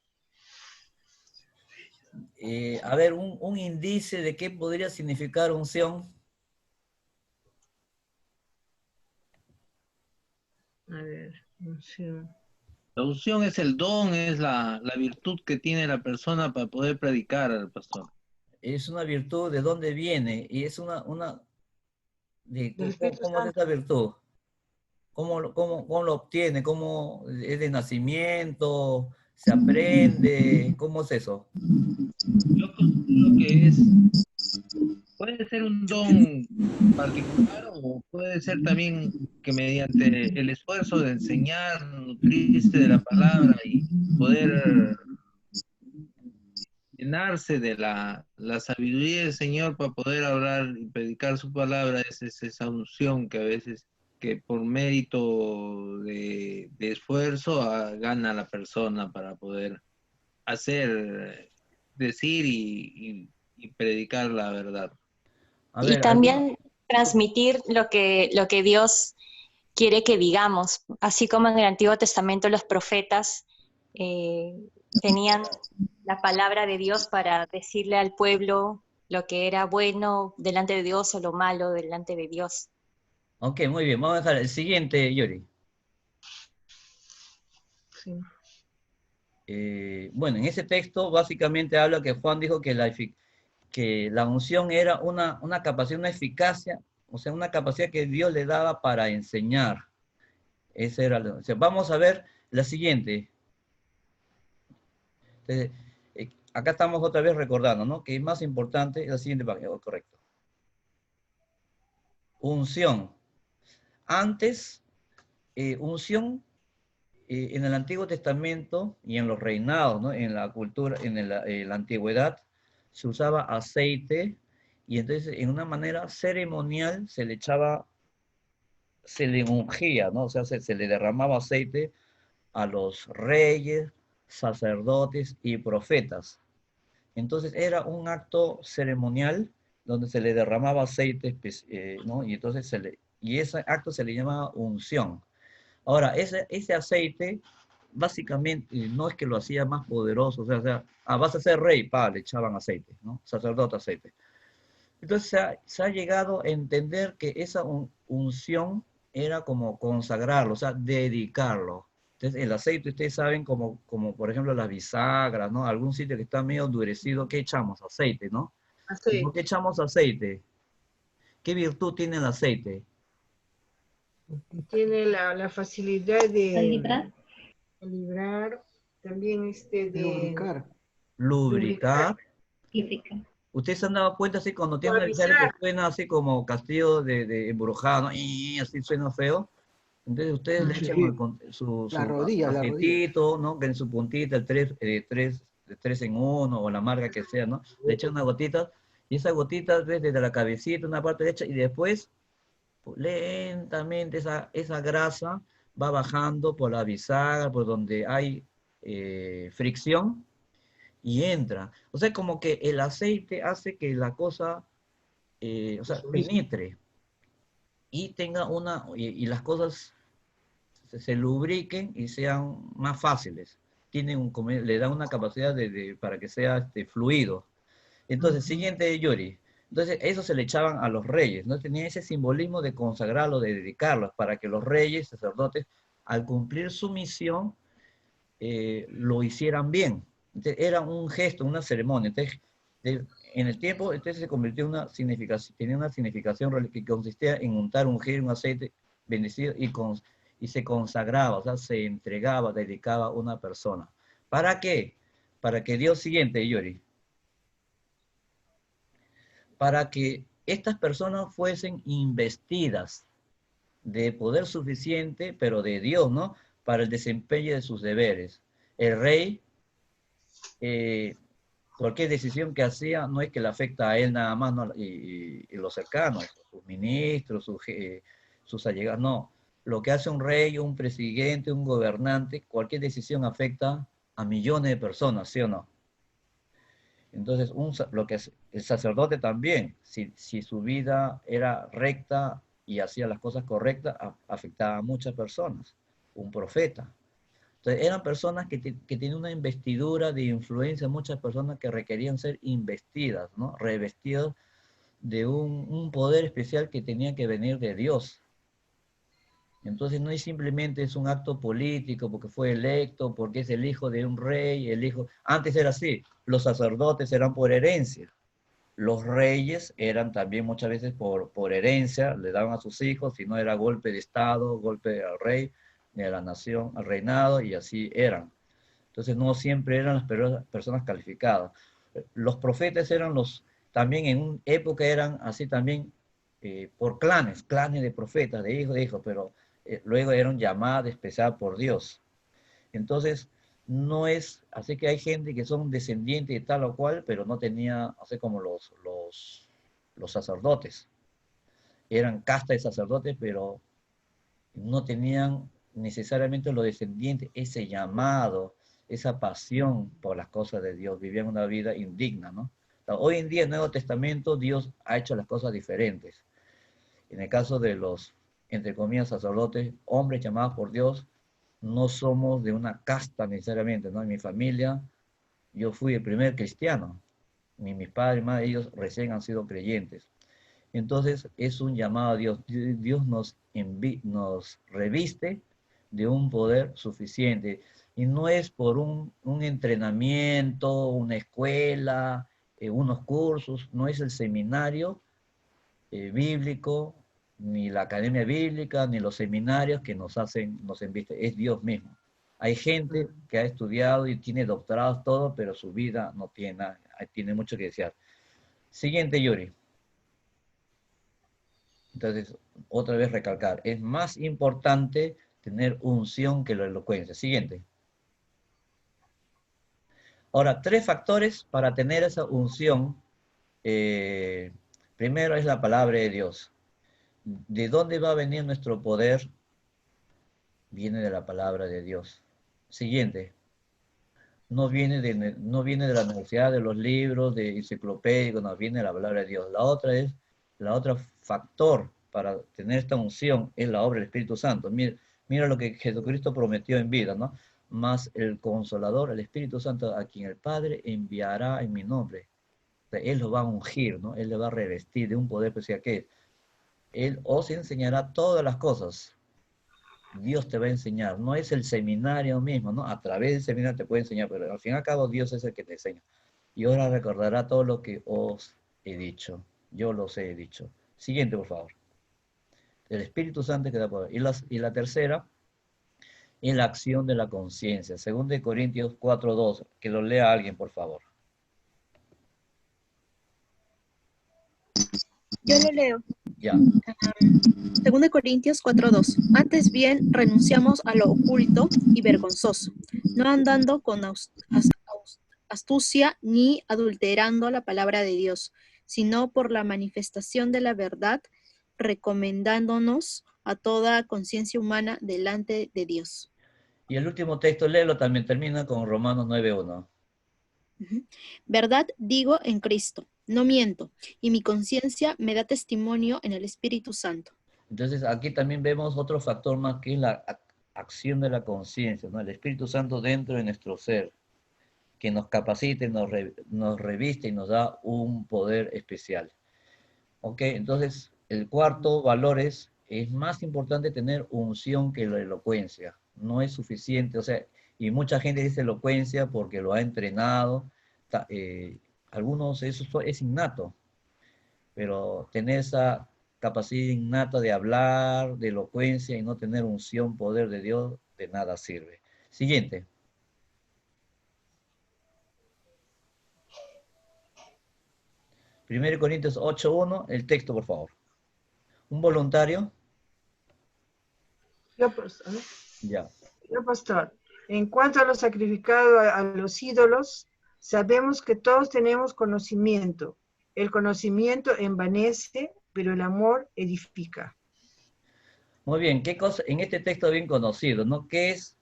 A ver, un índice de qué podría significar unción. A ver, unción. La unción es el don, es la virtud que tiene la persona para poder predicar al pastor. Es una virtud, ¿de dónde viene? Y es ¿cómo es esa virtud? ¿Cómo lo obtiene? ¿Cómo es de nacimiento? ¿Se aprende? ¿Cómo es eso? Yo considero que puede ser un don particular o puede ser también que mediante el esfuerzo de enseñar, nutrirse de la palabra y poder llenarse de la sabiduría del Señor para poder hablar y predicar su palabra, es esa unción que a veces, que por mérito de esfuerzo gana la persona para poder decir y predicar la verdad. Y también transmitir lo que Dios quiere que digamos, así como en el Antiguo Testamento los profetas tenían la palabra de Dios para decirle al pueblo lo que era bueno delante de Dios o lo malo delante de Dios. Ok, muy bien. Vamos a dejar el siguiente, Yuri. Sí. Bueno, en ese texto básicamente habla que Juan dijo que la unción era una capacidad, una eficacia, o sea, una capacidad que Dios le daba para enseñar. Ese era, o sea, vamos a ver la siguiente. Entonces, acá estamos otra vez recordando, ¿no? Que es más importante la siguiente página, correcto. Unción. Antes, unción en el Antiguo Testamento y en los reinados, ¿no? En la cultura, en la antigüedad, se usaba aceite y entonces en una manera ceremonial se le echaba, se le ungía, ¿no? O sea, se le derramaba aceite a los reyes, sacerdotes y profetas. Entonces era un acto ceremonial donde se le derramaba aceite, ¿no? Y entonces ese acto se le llamaba unción. Ahora, ese aceite, básicamente, no es que lo hacía más poderoso, o sea, vas a ser rey, le echaban aceite, ¿no? Sacerdote, aceite. Entonces se ha llegado a entender que esa unción era como consagrarlo, o sea, dedicarlo. Entonces, el aceite, ustedes saben, como por ejemplo las bisagras, ¿no? Algún sitio que está medio endurecido, ¿qué echamos? Aceite, ¿no? ¿Y por qué echamos aceite? ¿Qué virtud tiene el aceite? Tiene la facilidad de librar, también de Lubricar. Ustedes se han dado cuenta así cuando tiene una bisagra que suena así como castillo de embrujado, ¿no? Y así suena feo. Entonces ustedes le echan su aceitito, ¿no? Que en su puntita, el 3 en 1 o la marca que sea, ¿no? Le echan una gotita y esa gotita desde la cabecita, una parte derecha, y después lentamente esa grasa va bajando por la bisagra, por donde hay fricción, y entra. O sea, como que el aceite hace que la cosa, o sea, penetre y tenga y las cosas se lubriquen y sean más fáciles. Le da una capacidad para que sea fluido. Entonces, siguiente, Yuri. Entonces, eso se le echaban a los reyes, ¿no? Tenía ese simbolismo de consagrarlos, de dedicarlos, para que los reyes, sacerdotes, al cumplir su misión, lo hicieran bien. Entonces, era un gesto, una ceremonia. Entonces, en el tiempo, entonces se convirtió en una significación, tenía una significación que consistía en untar, ungir un aceite bendecido y se consagraba, o sea, se entregaba, dedicaba a una persona. ¿Para qué? Para que Dios siguiente, Yuri, para que estas personas fuesen investidas de poder suficiente, pero de Dios, ¿no? Para el desempeño de sus deberes. El rey, cualquier decisión que hacía no es que le afecta a él nada más, ¿no? y los cercanos, sus ministros, sus allegados, no. Lo que hace un rey, un presidente, un gobernante, cualquier decisión afecta a millones de personas, ¿sí o no? Entonces, lo que es el sacerdote también, si su vida era recta y hacía las cosas correctas, afectaba a muchas personas. Un profeta. Entonces, eran personas que tenían una investidura de influencia, muchas personas que requerían ser investidas, ¿no? Revestidas de un poder especial que tenía que venir de Dios. Entonces no es simplemente es un acto político porque fue electo, porque es el hijo de un rey, antes era así, los sacerdotes eran por herencia, los reyes eran también muchas veces por herencia, le daban a sus hijos, si no era golpe de estado, golpe al rey, ni a la nación, al reinado, y así eran. Entonces no siempre eran las personas calificadas. Los profetas eran también en una época eran así también por clanes de profetas, de hijos, pero luego eran llamadas especial por Dios. Entonces, no es, así que hay gente que son descendientes de tal o cual, pero no tenía, así como los sacerdotes. Eran casta de sacerdotes, pero no tenían necesariamente los descendientes ese llamado, esa pasión por las cosas de Dios. Vivían una vida indigna, ¿no? Hoy en día, en el Nuevo Testamento, Dios ha hecho las cosas diferentes. En el caso de los, entre comillas, sacerdotes, hombres llamados por Dios, no somos de una casta necesariamente, ¿no? En mi familia, yo fui el primer cristiano. Ni mis padres, más ellos recién han sido creyentes. Entonces, es un llamado a Dios. Dios nos reviste de un poder suficiente. Y no es por un entrenamiento, una escuela, unos cursos, no es el seminario bíblico, ni la academia bíblica, ni los seminarios que nos embisten, es Dios mismo. Hay gente que ha estudiado y tiene doctorados, todo, pero su vida no tiene nada, tiene mucho que desear. Siguiente, Yuri. Entonces, otra vez recalcar, es más importante tener unción que la elocuencia. Siguiente. Ahora, 3 factores para tener esa unción. Primero es la palabra de Dios. ¿De dónde va a venir nuestro poder? Viene de la palabra de Dios. Siguiente. No viene de la universidad, de los libros, de enciclopédicos, no, viene de la palabra de Dios. La otra factor para tener esta unción es la obra del Espíritu Santo. Mira lo que Jesucristo prometió en vida, ¿no? Más el Consolador, el Espíritu Santo, a quien el Padre enviará en mi nombre. O sea, Él lo va a ungir, ¿no? Él le va a revestir de un poder especial que Él os enseñará todas las cosas. Dios te va a enseñar. No es el seminario mismo, ¿no? A través del seminario te puede enseñar, pero al fin y al cabo Dios es el que te enseña. Y ahora recordará todo lo que os he dicho. Yo los he dicho. Siguiente, por favor. El Espíritu Santo que da poder. Y la tercera es la acción de la conciencia. 2 Corintios 4:2. Que lo lea alguien, por favor. Yo lo leo. Ya. 2 Corintios 4:2. Antes bien, renunciamos a lo oculto y vergonzoso, no andando con astucia ni adulterando la palabra de Dios, sino por la manifestación de la verdad, recomendándonos a toda conciencia humana delante de Dios. Y el último texto, léelo también, termina con Romanos 9:1. Verdad digo en Cristo, no miento, y mi conciencia me da testimonio en el Espíritu Santo. Entonces aquí también vemos otro factor más que es la acción de la conciencia, ¿no? El Espíritu Santo dentro de nuestro ser, que nos capacite, nos reviste y nos da un poder especial. ¿Ok? Entonces, el cuarto valor es más importante tener unción que la elocuencia. No es suficiente, o sea, y mucha gente dice elocuencia porque lo ha entrenado. Algunos eso es innato, pero tener esa capacidad innata de hablar, de elocuencia y no tener unción, poder de Dios, de nada sirve. Siguiente. Primero Corintios 8:1, el texto, por favor. ¿Un voluntario? Yo, pastor. Ya. Yo, pastor. En cuanto a lo sacrificado a los ídolos, sabemos que todos tenemos conocimiento. El conocimiento envanece, pero el amor edifica. Muy bien, ¿qué cosa en este texto bien conocido, ¿no? ¿Qué es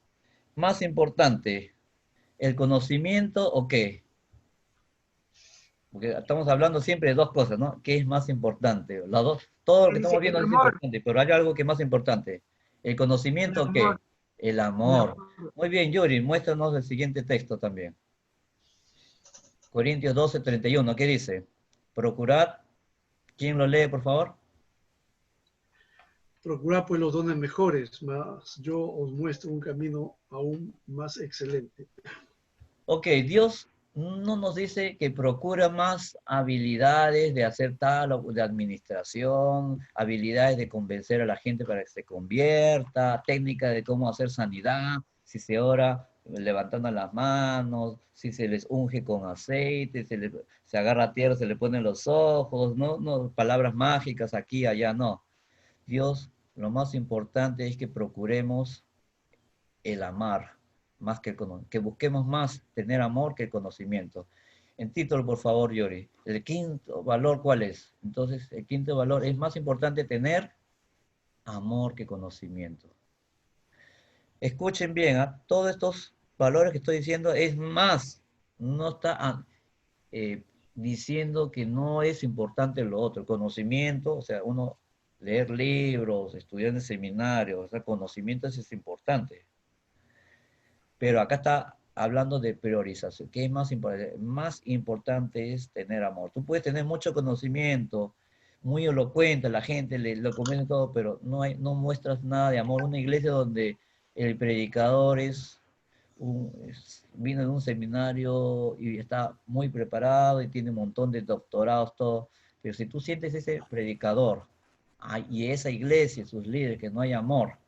más importante? ¿El conocimiento o qué? Porque estamos hablando siempre de dos cosas, ¿no? ¿Qué es más importante? Las dos, todo lo que estamos viendo es importante, pero hay algo que es más importante. ¿El conocimiento o qué? El amor. Muy bien, Yuri, muéstranos el siguiente texto también. Corintios 12:31, ¿qué dice? Procurad. ¿Quién lo lee, por favor? Procurad pues los dones mejores, mas yo os muestro un camino aún más excelente. Ok, Dios no nos dice que procura más habilidades de hacer tal o de administración, habilidades de convencer a la gente para que se convierta, técnica de cómo hacer sanidad, si se ora levantando las manos, si se les unge con aceite, se agarra tierra, se le ponen los ojos, no palabras mágicas aquí, allá, no. Dios, lo más importante es que procuremos el amar, más que busquemos más tener amor que el conocimiento. En título, por favor, Yori. El quinto valor, ¿cuál es? Entonces, el quinto valor es más importante tener amor que conocimiento. Escuchen bien, ¿eh? Todos estos valores que estoy diciendo es más. No está diciendo que no es importante lo otro. El conocimiento, o sea, uno leer libros, estudiar en seminarios, o sea, conocimiento es importante. Pero acá está hablando de priorización. ¿Qué es más importante? Más importante es tener amor. Tú puedes tener mucho conocimiento, muy elocuente, la gente lo convence todo, pero no muestras nada de amor. Una iglesia donde el predicador es vino de un seminario y está muy preparado y tiene un montón de doctorados, todo. Pero si tú sientes ese predicador y esa iglesia, sus líderes, que no hay amor,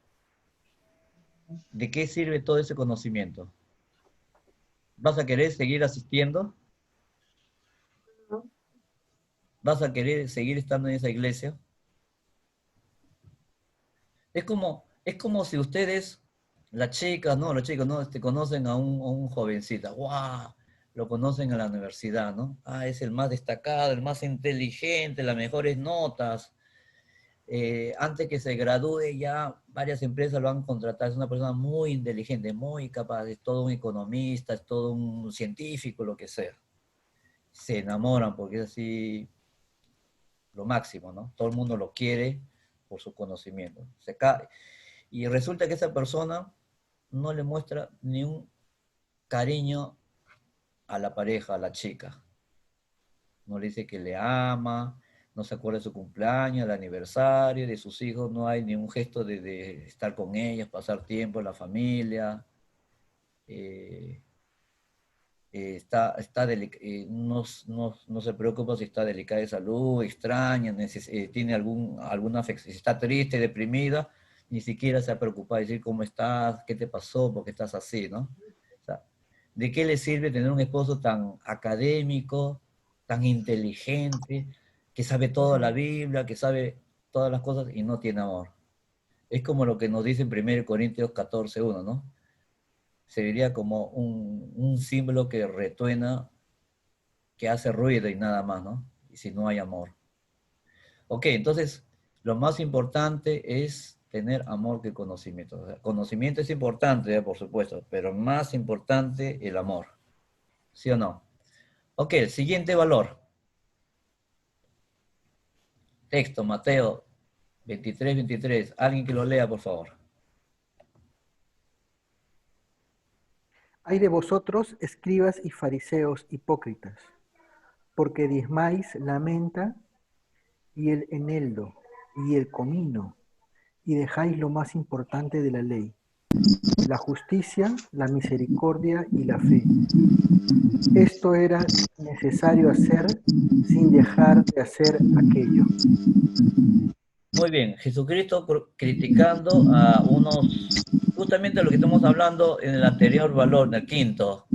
¿de qué sirve todo ese conocimiento? ¿Vas a querer seguir asistiendo? ¿Vas a querer seguir estando en esa iglesia? Es como si ustedes, las chicas, ¿no? Los chicos, ¿no? Conocen a un jovencito. ¡Guau! Lo conocen en la universidad, ¿no? Es el más destacado, el más inteligente, las mejores notas. Antes que se gradúe ya varias empresas lo han contratado. Es una persona muy inteligente, muy capaz. Es todo un economista, es todo un científico, lo que sea. Se enamoran porque es así lo máximo, ¿no? Todo el mundo lo quiere por su conocimiento. Y resulta que esa persona no le muestra ni un cariño a la pareja, a la chica. No le dice que le ama, no se acuerda de su cumpleaños, del aniversario, de sus hijos, no hay ni un gesto de estar con ellas, pasar tiempo en la familia. No se preocupa si está delicada de salud, extraña, tiene alguna afección, si está triste, deprimida, ni siquiera se ha preocupado de decir cómo estás, qué te pasó, por qué estás así, ¿no? O sea, ¿de qué le sirve tener un esposo tan académico, tan inteligente, que sabe toda la Biblia, que sabe todas las cosas y no tiene amor? Es como lo que nos dice en 1 Corintios 14:1, ¿no? Se diría como un símbolo que retuena, que hace ruido y nada más, ¿no? Y si no hay amor. Ok, entonces, lo más importante es tener amor que conocimiento. O sea, conocimiento es importante, por supuesto, pero más importante el amor. ¿Sí o no? Ok, el siguiente valor. Texto, Mateo 23:23. Alguien que lo lea, por favor. Hay de vosotros, escribas y fariseos hipócritas, porque diezmáis la menta y el eneldo y el comino, y dejáis lo más importante de la ley, la justicia, la misericordia y la fe. Esto era necesario hacer sin dejar de hacer aquello. Muy bien, Jesucristo criticando a justamente lo que estamos hablando en el anterior valor, en el quinto.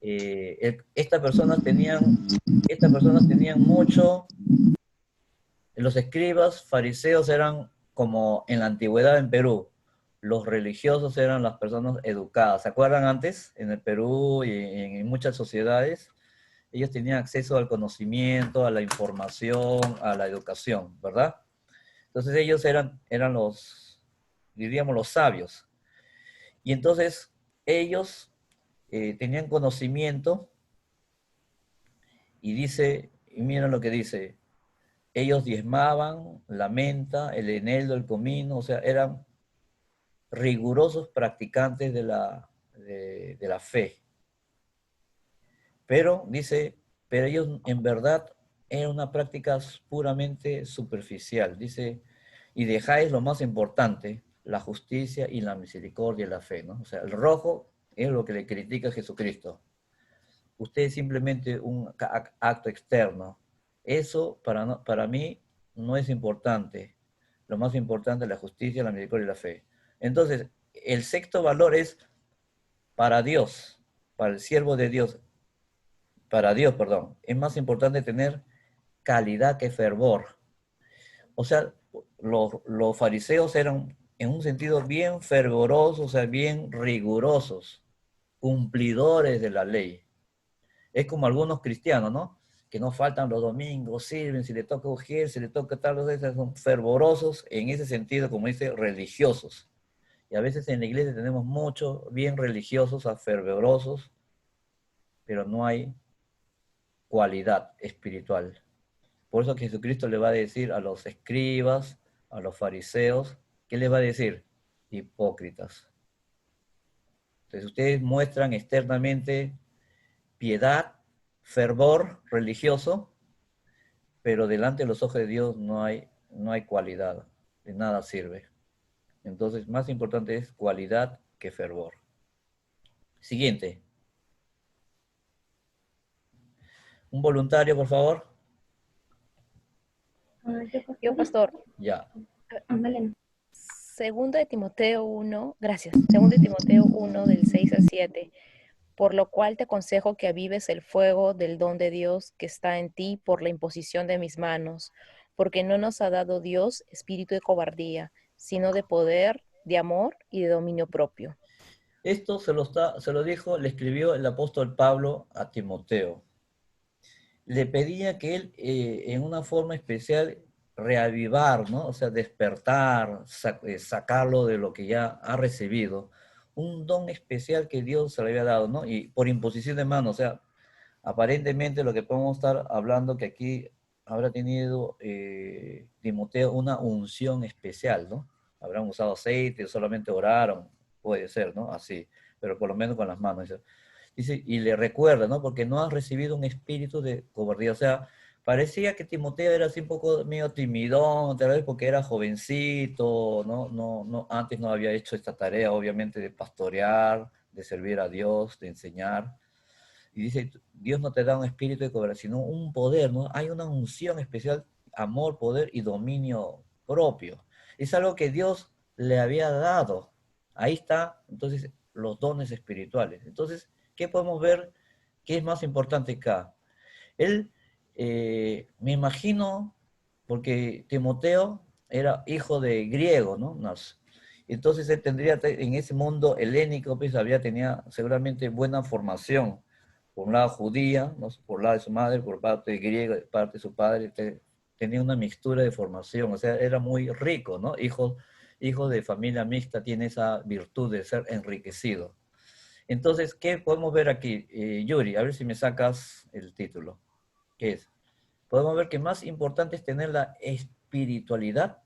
Estas personas tenían mucho, los escribas, fariseos eran como en la antigüedad en Perú, los religiosos eran las personas educadas. ¿Se acuerdan antes? En el Perú y en muchas sociedades, ellos tenían acceso al conocimiento, a la información, a la educación, ¿verdad? Entonces ellos eran diríamos, los sabios. Y entonces ellos tenían conocimiento y miren lo que dice, ellos diezmaban la menta, el eneldo, el comino, o sea, eran rigurosos practicantes de la fe. Pero, dice, pero ellos en verdad eran una práctica puramente superficial. Dice, y dejáis lo más importante, la justicia y la misericordia y la fe, ¿no? O sea, el rojo es lo que le critica a Jesucristo. Usted es simplemente un acto externo. Eso para mí no es importante. Lo más importante es la justicia, la misericordia y la fe. Entonces, el sexto valor es para Dios, para el siervo de Dios, para Dios, perdón. Es más importante tener calidad que fervor. O sea, los fariseos eran en un sentido bien fervorosos, o sea, bien rigurosos, cumplidores de la ley. Es como algunos cristianos, ¿no? Que no faltan los domingos, sirven, si le toca ungir, si le toca tal, son fervorosos en ese sentido, como dice, religiosos. Y a veces en la iglesia tenemos muchos bien religiosos, fervorosos, pero no hay cualidad espiritual. Por eso Jesucristo le va a decir a los escribas, a los fariseos, ¿qué les va a decir? Hipócritas. Entonces ustedes muestran externamente piedad, fervor religioso, pero delante de los ojos de Dios no hay cualidad, de nada sirve. Entonces, más importante es cualidad que fervor. Siguiente. Un voluntario, por favor. Yo, pastor. Ya. Segundo de Timoteo 1, gracias. Segundo de Timoteo 1, del 6 al 7. Por lo cual te aconsejo que avives el fuego del don de Dios que está en ti por la imposición de mis manos, porque no nos ha dado Dios espíritu de cobardía, sino de poder, de amor y de dominio propio. Esto se lo dijo, le escribió el apóstol Pablo a Timoteo. Le pedía que él, en una forma especial, reavivar, ¿no? O sea, despertar, sacarlo de lo que ya ha recibido. Un don especial que Dios se le había dado, ¿no? Y por imposición de mano, o sea, aparentemente lo que podemos estar hablando que aquí habrá tenido Timoteo una unción especial, ¿no? Habrán usado aceite, solamente oraron, puede ser, ¿no? Así, pero por lo menos con las manos. Dice, y le recuerda, ¿no? Porque no has recibido un espíritu de cobardía. O sea, parecía que Timoteo era así un poco medio timidón, tal vez porque era jovencito, ¿no? Antes no había hecho esta tarea, obviamente, de pastorear, de servir a Dios, de enseñar. Y dice, Dios no te da un espíritu de cobardía, sino un poder, ¿no? Hay una unción especial, amor, poder y dominio propio. Es algo que Dios le había dado. Ahí está, entonces, los dones espirituales. Entonces, ¿qué podemos ver? ¿Qué es más importante acá? Él, me imagino, porque Timoteo era hijo de griego, ¿no? Entonces él tendría, en ese mundo helénico, pues tenía seguramente buena formación. Por un lado judía, ¿no? Por un lado de su madre, por parte de griego, por parte de su padre, tenía una mixtura de formación, o sea, era muy rico, ¿no? Hijo de familia mixta tiene esa virtud de ser enriquecido. Entonces, ¿qué podemos ver aquí? Yuri, a ver si me sacas el título. ¿Qué es? Podemos ver que más importante es tener la espiritualidad,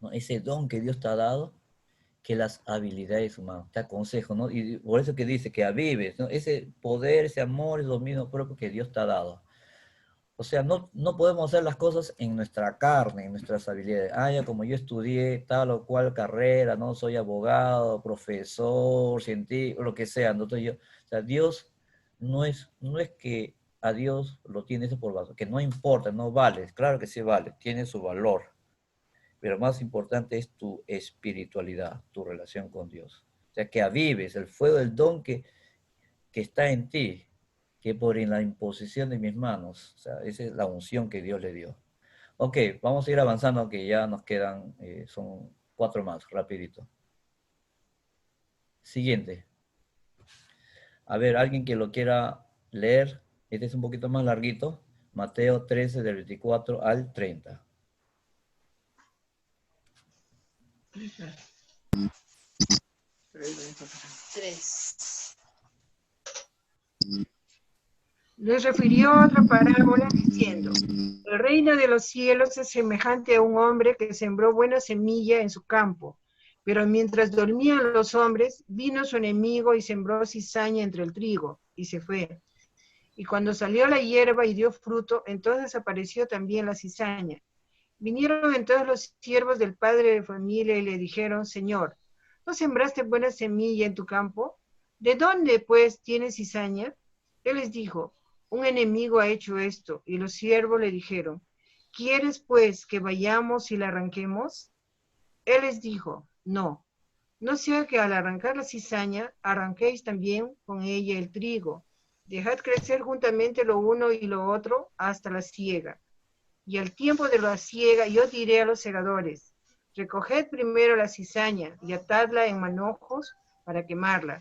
¿no? Ese don que Dios te ha dado, que las habilidades humanas. Te aconsejo, ¿no? Y por eso que dice que avives, ¿no? Ese poder, ese amor, ese dominio propio que Dios te ha dado. O sea, no podemos hacer las cosas en nuestra carne, en nuestras habilidades. Ya como yo estudié tal o cual carrera, ¿no? Soy abogado, profesor, científico, lo que sea. Entonces o sea, Dios no es que a Dios lo tiene eso por base, que no importa, no vale. Claro que sí vale, tiene su valor. Pero más importante es tu espiritualidad, tu relación con Dios. O sea, que avives el fuego del don que está en ti, que por la imposición de mis manos. O sea, esa es la unción que Dios le dio. Ok, vamos a ir avanzando, que ya nos quedan, son 4 más, rapidito. Siguiente. A ver, alguien que lo quiera leer. Este es un poquito más larguito. Mateo 13, del 24 al 30. Les refirió otra parábola diciendo, el reino de los cielos es semejante a un hombre que sembró buena semilla en su campo, pero mientras dormían los hombres, vino su enemigo y sembró cizaña entre el trigo, y se fue. Y cuando salió la hierba y dio fruto, entonces apareció también la cizaña. Vinieron entonces los siervos del padre de familia y le dijeron, Señor, ¿no sembraste buena semilla en tu campo? ¿De dónde, pues, tienes cizaña? Él les dijo, un enemigo ha hecho esto. Y los siervos le dijeron, ¿quieres, pues, que vayamos y la arranquemos? Él les dijo, no sea que al arrancar la cizaña, arranquéis también con ella el trigo. Dejad crecer juntamente lo uno y lo otro hasta la siega. Y al tiempo de la siega yo diré a los segadores, recoged primero la cizaña y atadla en manojos para quemarla,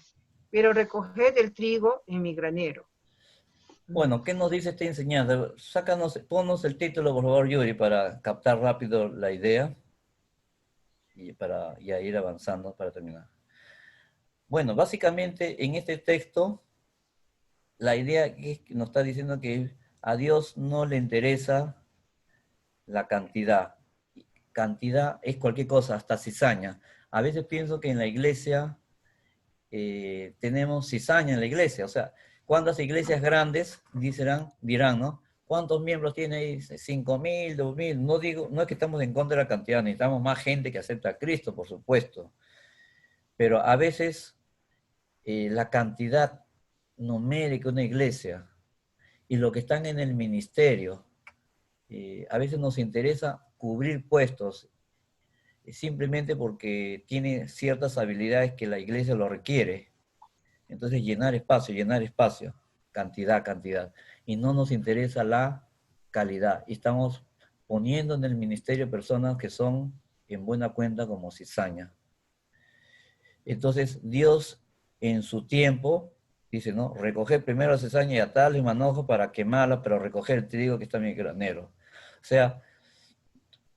pero recoged el trigo en mi granero. Bueno, ¿qué nos dice esta enseñanza? Ponnos el título, por favor, Yuri, para captar rápido la idea y para ya ir avanzando para terminar. Bueno, básicamente en este texto, la idea es que nos está diciendo que a Dios no le interesa la cantidad. Cantidad es cualquier cosa, hasta cizaña. A veces pienso que en la iglesia tenemos cizaña en la iglesia. O sea, ¿cuántas iglesias grandes dirán, ¿no? ¿Cuántos miembros tiene ahí? 5.000, 2.000. No es que estamos en contra de la cantidad, necesitamos más gente que acepta a Cristo, por supuesto. Pero a veces la cantidad numérica de una iglesia y lo que están en el ministerio, a veces nos interesa cubrir puestos simplemente porque tiene ciertas habilidades que la iglesia lo requiere. Entonces llenar espacio, cantidad. Y no nos interesa la calidad. Y estamos poniendo en el ministerio personas que son en buena cuenta como cizaña. Entonces Dios en su tiempo dice, ¿no? Recoger primero la cizaña y atarla y manojo para quemarla, pero recoger el trigo que está en mi granero. O sea,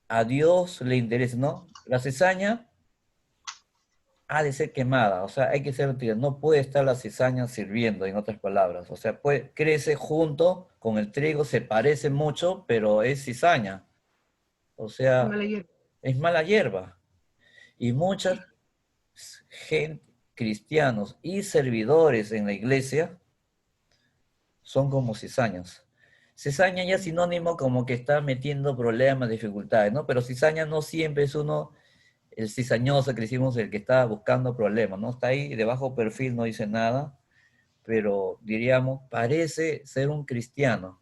a Dios le interesa, ¿no? La cizaña ha de ser quemada, o sea, hay que ser trigo. No puede estar la cizaña sirviendo, en otras palabras. O sea, crece junto con el trigo, se parece mucho, pero es cizaña. O sea, es mala hierba. Y muchas gente, cristianos y servidores en la iglesia son como cizañas. Cizaña ya es sinónimo como que está metiendo problemas, dificultades, ¿no? Pero cizaña no siempre es uno, el cizañoso que decimos, el que está buscando problemas, ¿no? Está ahí de bajo perfil, no dice nada, pero diríamos, parece ser un cristiano.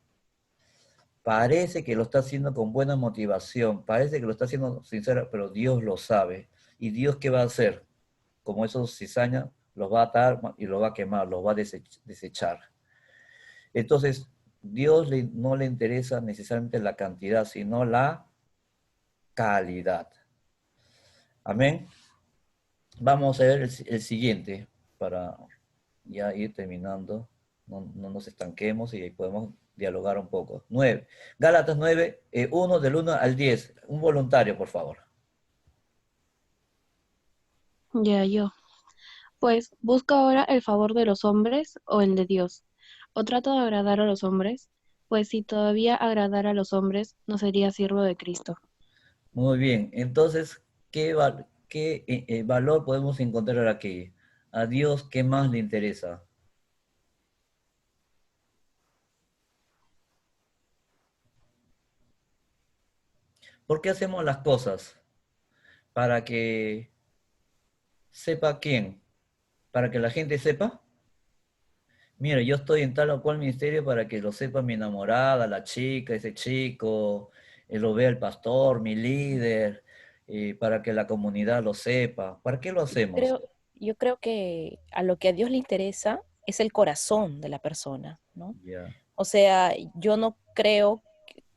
Parece que lo está haciendo con buena motivación, parece que lo está haciendo sincero, pero Dios lo sabe. ¿Y Dios qué va a hacer? Como esos cizañas, los va a atar y los va a quemar, los va a desechar. Entonces, Dios no le interesa necesariamente la cantidad, sino la calidad. Amén. Vamos a ver el siguiente, para ya ir terminando. No nos estanquemos y ahí podemos dialogar un poco. 9. Gálatas 9, 1 del 1 al 10. Un voluntario, por favor. Ya, yo. Pues, ¿busco ahora el favor de los hombres o el de Dios? ¿O trato de agradar a los hombres? Pues si todavía agradara a los hombres, no sería siervo de Cristo. Muy bien. Entonces, ¿qué valor podemos encontrar aquí? ¿A Dios qué más le interesa? ¿Por qué hacemos las cosas? ¿Para que sepa quién? ¿Para que la gente sepa? Mira, yo estoy en tal o cual ministerio para que lo sepa mi enamorada, la chica, ese chico, lo vea el pastor, mi líder, para que la comunidad lo sepa. ¿Para qué lo hacemos? Yo creo que a lo que a Dios le interesa es el corazón de la persona, ¿no? Yeah. O sea, yo no creo,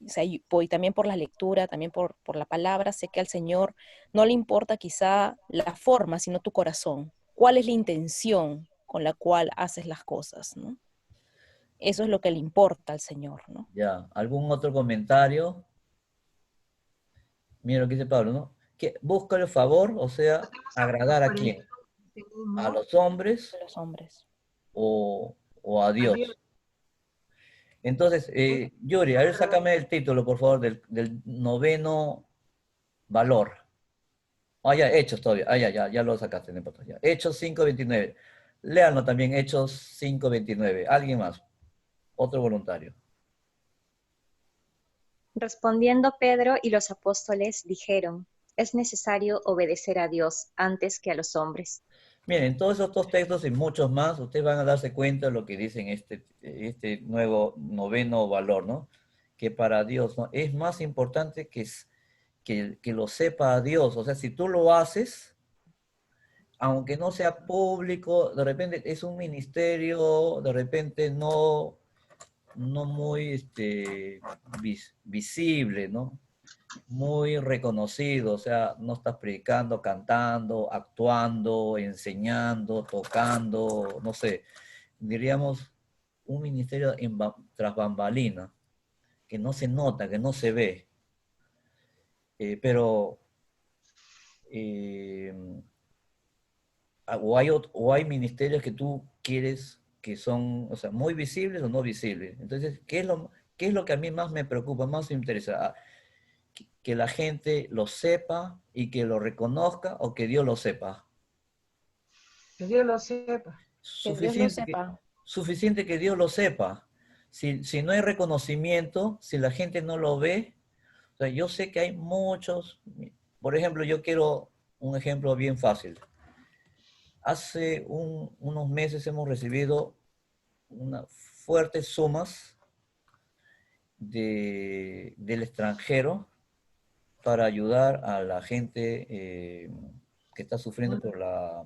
o sea, y también por la lectura, también por la palabra, sé que al Señor no le importa quizá la forma, sino tu corazón. ¿Cuál es la intención con la cual haces las cosas, ¿no? Eso es lo que le importa al Señor, ¿no? Ya, ¿algún otro comentario? Mira lo que dice Pablo, ¿no? Que busca el favor, o sea, agradar a quién, a los hombres, a los hombres. O a Dios. Entonces, Yuri, a ver, sácame el título, por favor, del noveno valor. Ya, Hechos todavía. Ya lo sacaste, no importa. Ya. Hechos 5:29. Léanlo también, Hechos 5:29. ¿Alguien más? Otro voluntario. Respondiendo Pedro y los apóstoles dijeron, es necesario obedecer a Dios antes que a los hombres. Miren, todos estos textos y muchos más, ustedes van a darse cuenta de lo que dicen este nuevo noveno valor, ¿no? Que para Dios, ¿no? Es más importante que lo sepa a Dios. O sea, si tú lo haces, aunque no sea público, de repente es un ministerio, de repente no muy visible, ¿no? Muy reconocido, o sea, no estás predicando, cantando, actuando, enseñando, tocando, no sé, diríamos un ministerio tras bambalina, que no se nota, que no se ve, pero o hay ministerios que tú quieres que son, o sea, muy visibles o no visibles. Entonces, ¿qué es lo que a mí más me preocupa, más me interesa? Que la gente lo sepa y que lo reconozca, o que Dios lo sepa. Que Dios lo sepa. Suficiente que Dios lo sepa. Si no hay reconocimiento, si la gente no lo ve, o sea, yo sé que hay muchos, por ejemplo, yo quiero un ejemplo bien fácil. hace unos meses hemos recibido unas fuertes sumas del extranjero para ayudar a la gente que está sufriendo por la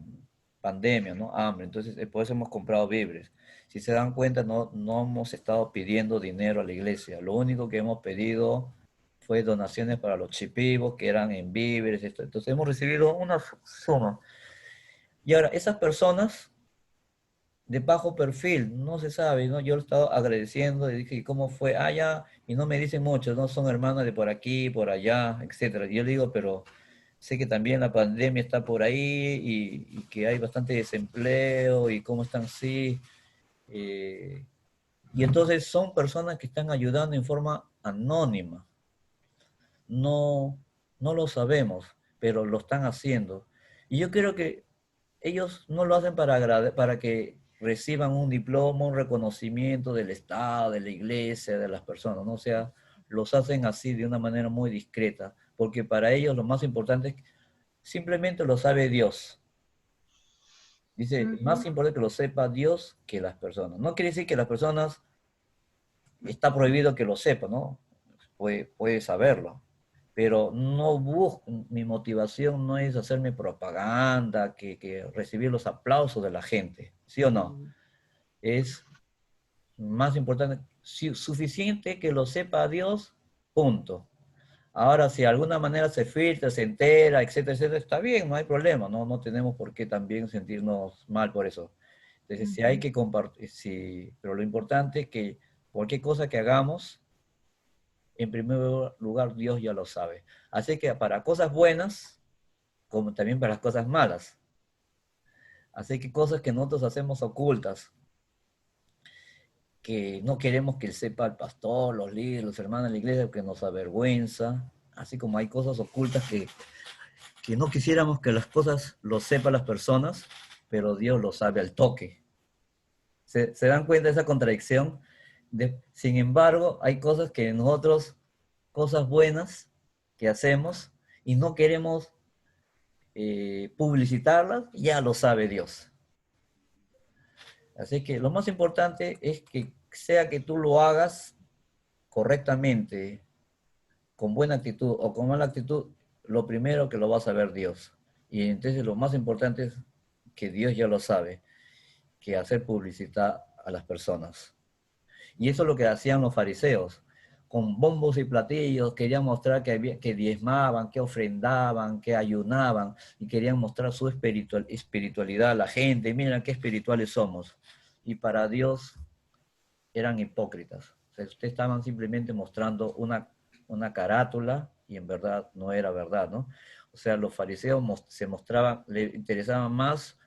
pandemia, ¿no? Hambre. Entonces, por eso hemos comprado víveres. Si se dan cuenta, no hemos estado pidiendo dinero a la iglesia. Lo único que hemos pedido fue donaciones para los chipivos, que eran en víveres. Entonces, hemos recibido una suma. Y ahora, esas personas de bajo perfil, no se sabe, ¿no? Yo lo he estado agradeciendo y dije, ¿y cómo fue? Ah, ya, y no me dicen mucho, ¿no? Son hermanas de por aquí, por allá, etcétera. Y yo le digo, pero sé que también la pandemia está por ahí y que hay bastante desempleo y cómo están así. Y entonces son personas que están ayudando en forma anónima. No lo sabemos, pero lo están haciendo. Y yo creo que ellos no lo hacen para que reciban un diploma, un reconocimiento del Estado, de la iglesia, de las personas, ¿no? O sea, los hacen así de una manera muy discreta, porque para ellos lo más importante es que simplemente lo sabe Dios. Dice, más importante que lo sepa Dios que las personas. No quiere decir que las personas está prohibido que lo sepan, ¿no? Puede saberlo. Pero no busco, mi motivación no es hacerme propaganda, que recibir los aplausos de la gente, ¿sí o no? Es más importante, suficiente que lo sepa Dios, punto. Ahora, si de alguna manera se filtra, se entera, etcétera, etcétera, está bien, no hay problema, no tenemos por qué también sentirnos mal por eso. Entonces, si hay que compartir, pero lo importante es que cualquier cosa que hagamos, en primer lugar, Dios ya lo sabe. Así que para cosas buenas, como también para las cosas malas. Así que cosas que nosotros hacemos ocultas, que no queremos que sepa el pastor, los líderes, los hermanos de la iglesia, que nos avergüenza. Así como hay cosas ocultas que no quisiéramos que las cosas lo sepan las personas, pero Dios lo sabe al toque. ¿Se dan cuenta de esa contradicción? Sin embargo, hay cosas que nosotros, cosas buenas que hacemos y no queremos publicitarlas, ya lo sabe Dios. Así que lo más importante es que sea que tú lo hagas correctamente, con buena actitud o con mala actitud, lo primero que lo va a saber Dios. Y entonces lo más importante es que Dios ya lo sabe, que hacer publicidad a las personas. Y eso es lo que hacían los fariseos. Con bombos y platillos querían mostrar que diezmaban, que ofrendaban, que ayunaban, y querían mostrar su espiritualidad a la gente. Miren qué espirituales somos. Y para Dios eran hipócritas. O sea, ustedes estaban simplemente mostrando una carátula y en verdad no era verdad, ¿no? O sea, los fariseos le interesaba más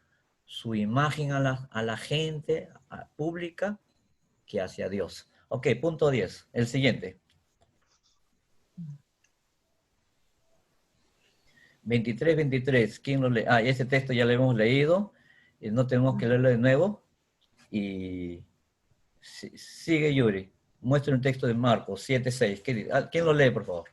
su imagen a la gente pública que hacia Dios. Ok, punto 10. El siguiente. 23. ¿Quién lo lee? Ese texto ya lo hemos leído. No tenemos que leerlo de nuevo. Y sigue Yuri. Muestra un texto de Marcos 7:6. ¿Quién lo lee, por favor?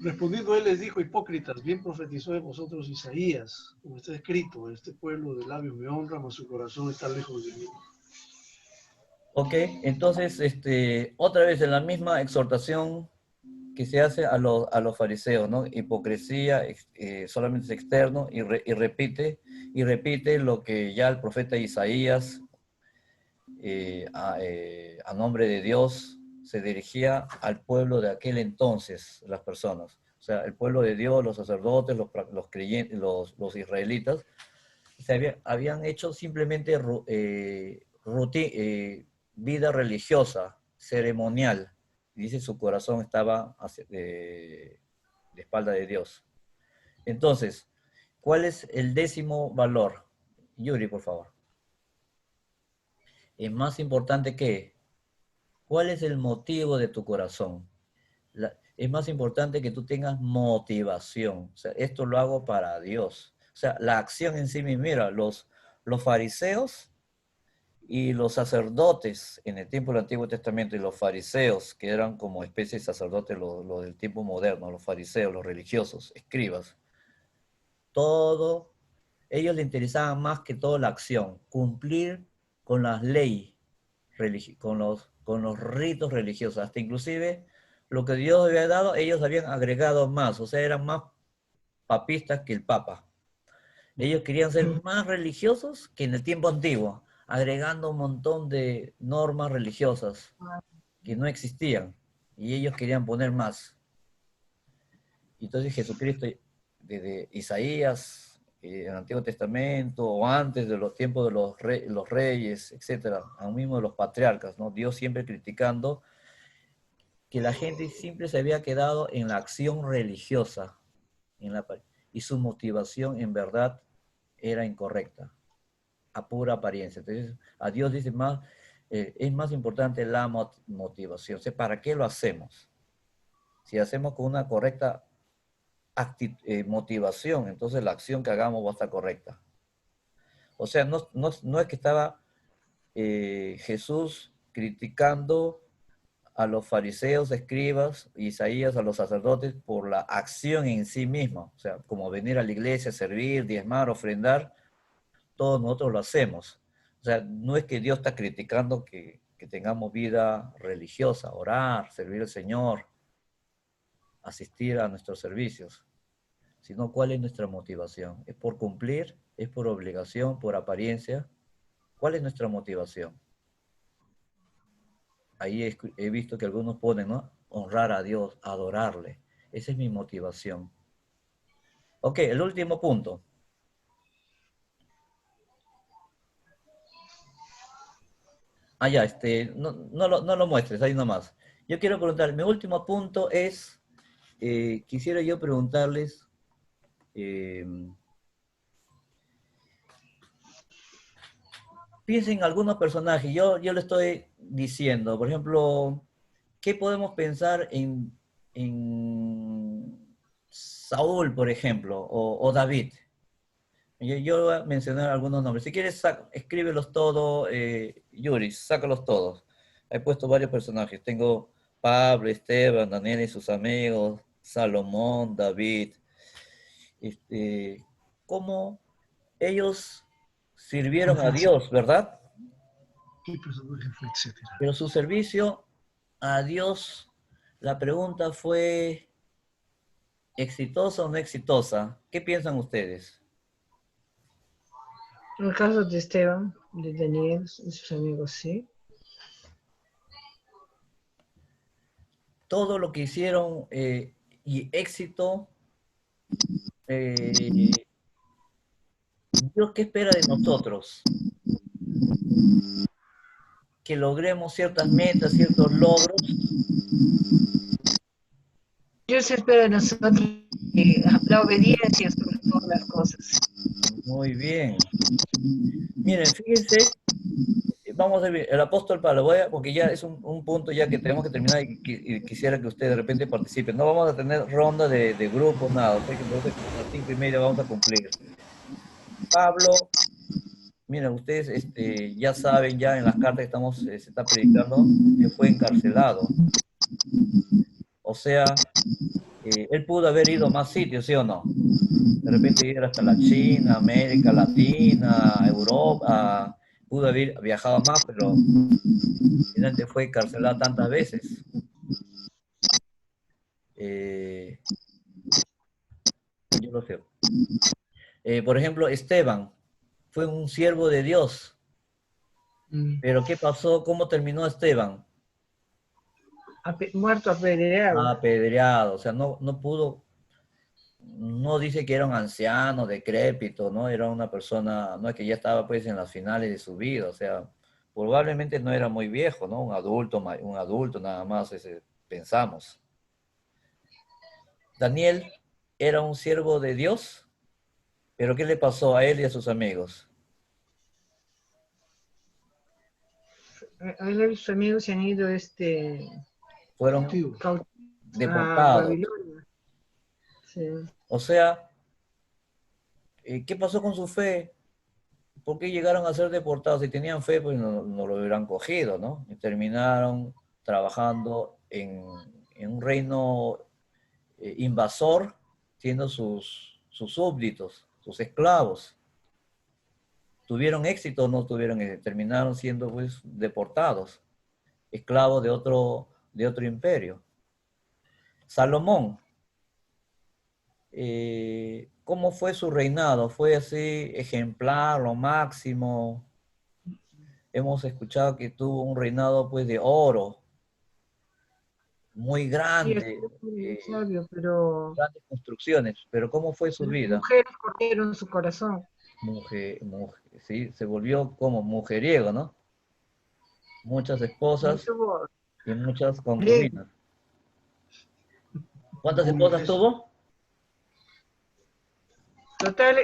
Respondiendo él les dijo, hipócritas, bien profetizó de vosotros Isaías, como está escrito, este pueblo de labios me honra, mas su corazón está lejos de mí. Ok, entonces, otra vez en la misma exhortación que se hace a los fariseos, ¿no? Hipocresía solamente es externo y repite lo que ya el profeta Isaías, a nombre de Dios, se dirigía al pueblo de aquel entonces, las personas. O sea, el pueblo de Dios, los sacerdotes, los creyentes, los israelitas, habían hecho simplemente vida religiosa, ceremonial. Y dice, su corazón estaba de espalda de Dios. Entonces, ¿cuál es el 10º valor? Yuri, por favor. Es más importante que, ¿cuál es el motivo de tu corazón? Es más importante que tú tengas motivación. O sea, esto lo hago para Dios. O sea, la acción en sí misma. Mira, los fariseos y los sacerdotes en el tiempo del Antiguo Testamento y los fariseos, que eran como especie de sacerdotes, los del tiempo moderno, los fariseos, los religiosos, escribas, todo ellos les interesaba más que todo la acción, cumplir con las leyes, con los ritos religiosos, hasta inclusive lo que Dios había dado, ellos habían agregado más, o sea, eran más papistas que el Papa. Ellos querían ser más religiosos que en el tiempo antiguo, agregando un montón de normas religiosas que no existían, y ellos querían poner más. Entonces Jesucristo, desde Isaías, en el Antiguo Testamento, o antes de los tiempos de los reyes, etcétera, aún mismo de los patriarcas, ¿no? Dios siempre criticando que la gente siempre se había quedado en la acción religiosa, y su motivación en verdad era incorrecta, a pura apariencia. Entonces, a Dios dice más, es más importante la motivación. O sea, ¿para qué lo hacemos? Si hacemos con una correcta motivación, entonces la acción que hagamos va a estar correcta. O sea, no es que estaba Jesús criticando a los fariseos, escribas, Isaías, a los sacerdotes por la acción en sí misma. O sea, como venir a la iglesia, servir, diezmar, ofrendar, todos nosotros lo hacemos. O sea, no es que Dios está criticando que tengamos vida religiosa, orar, servir al Señor, asistir a nuestros servicios, sino cuál es nuestra motivación. ¿Es por cumplir? ¿Es por obligación? ¿Por apariencia? ¿Cuál es nuestra motivación? Ahí he visto que algunos ponen, ¿no? Honrar a Dios, adorarle. Esa es mi motivación. Ok, el último punto. Ah, ya, no lo muestres, ahí nomás. Yo quiero preguntar, mi último punto es, quisiera yo preguntarles, piensen en algunos personajes. Yo le estoy diciendo, por ejemplo, ¿qué podemos pensar en Saúl, por ejemplo, o David? Yo voy a mencionar algunos nombres. Si quieres, escríbelos todos, Yuri, sácalos todos. He puesto varios personajes. Tengo Pablo, Esteban, Daniel y sus amigos, Salomón, David. Cómo ellos sirvieron a Dios, ¿verdad? Pero su servicio a Dios, la pregunta fue, ¿exitosa o no exitosa? ¿Qué piensan ustedes? En el caso de Esteban, de Daniel y sus amigos, sí. Todo lo que hicieron y éxito, Dios, ¿qué espera de nosotros? Que logremos ciertas metas, ciertos logros. Dios espera de nosotros la obediencia sobre todas las cosas. Muy bien. Miren, fíjense, vamos a ver, el apóstol Pablo, porque ya es un punto ya que tenemos que terminar y quisiera que usted de repente participe. No vamos a tener ronda de grupos, nada. O sea que entonces a las 5:30 vamos a cumplir. Pablo, miren, ustedes ya saben, ya en las cartas que estamos, se está predicando, que fue encarcelado. O sea, él pudo haber ido a más sitios, ¿sí o no? De repente ir hasta la China, América Latina, Europa, pudo haber viajado más, pero finalmente fue encarcelado tantas veces. Yo lo sé. Por ejemplo, Esteban fue un siervo de Dios. Pero ¿qué pasó? ¿Cómo terminó Esteban? Muerto apedreado. Apedreado, o sea, no pudo, no dice que era un anciano, decrépito, ¿no? Era una persona, no es que ya estaba pues en las finales de su vida, o sea, probablemente no era muy viejo, ¿no? Un adulto nada más, pensamos. Daniel era un siervo de Dios, pero ¿qué le pasó a él y a sus amigos? A él y sus amigos se han ido fueron deportados. Sí. O sea, ¿qué pasó con su fe? ¿Por qué llegaron a ser deportados? Si tenían fe, pues no lo hubieran cogido, ¿no? Y terminaron trabajando en un reino invasor, siendo sus súbditos, sus esclavos. ¿Tuvieron éxito o no tuvieron éxito? Terminaron siendo pues deportados, esclavos de otro imperio. Salomón, ¿cómo fue su reinado? ¿Fue así ejemplar, lo máximo? Hemos escuchado que tuvo un reinado pues de oro, muy Sí, grande, es muy sabio, pero grandes construcciones, pero ¿cómo fue su las vida? mujeres corrieron su corazón. Sí, se volvió como mujeriego, ¿no? Muchas Y esposas tuvo y muchas bien, concubinas. ¿Cuántas esposas tuvo? total,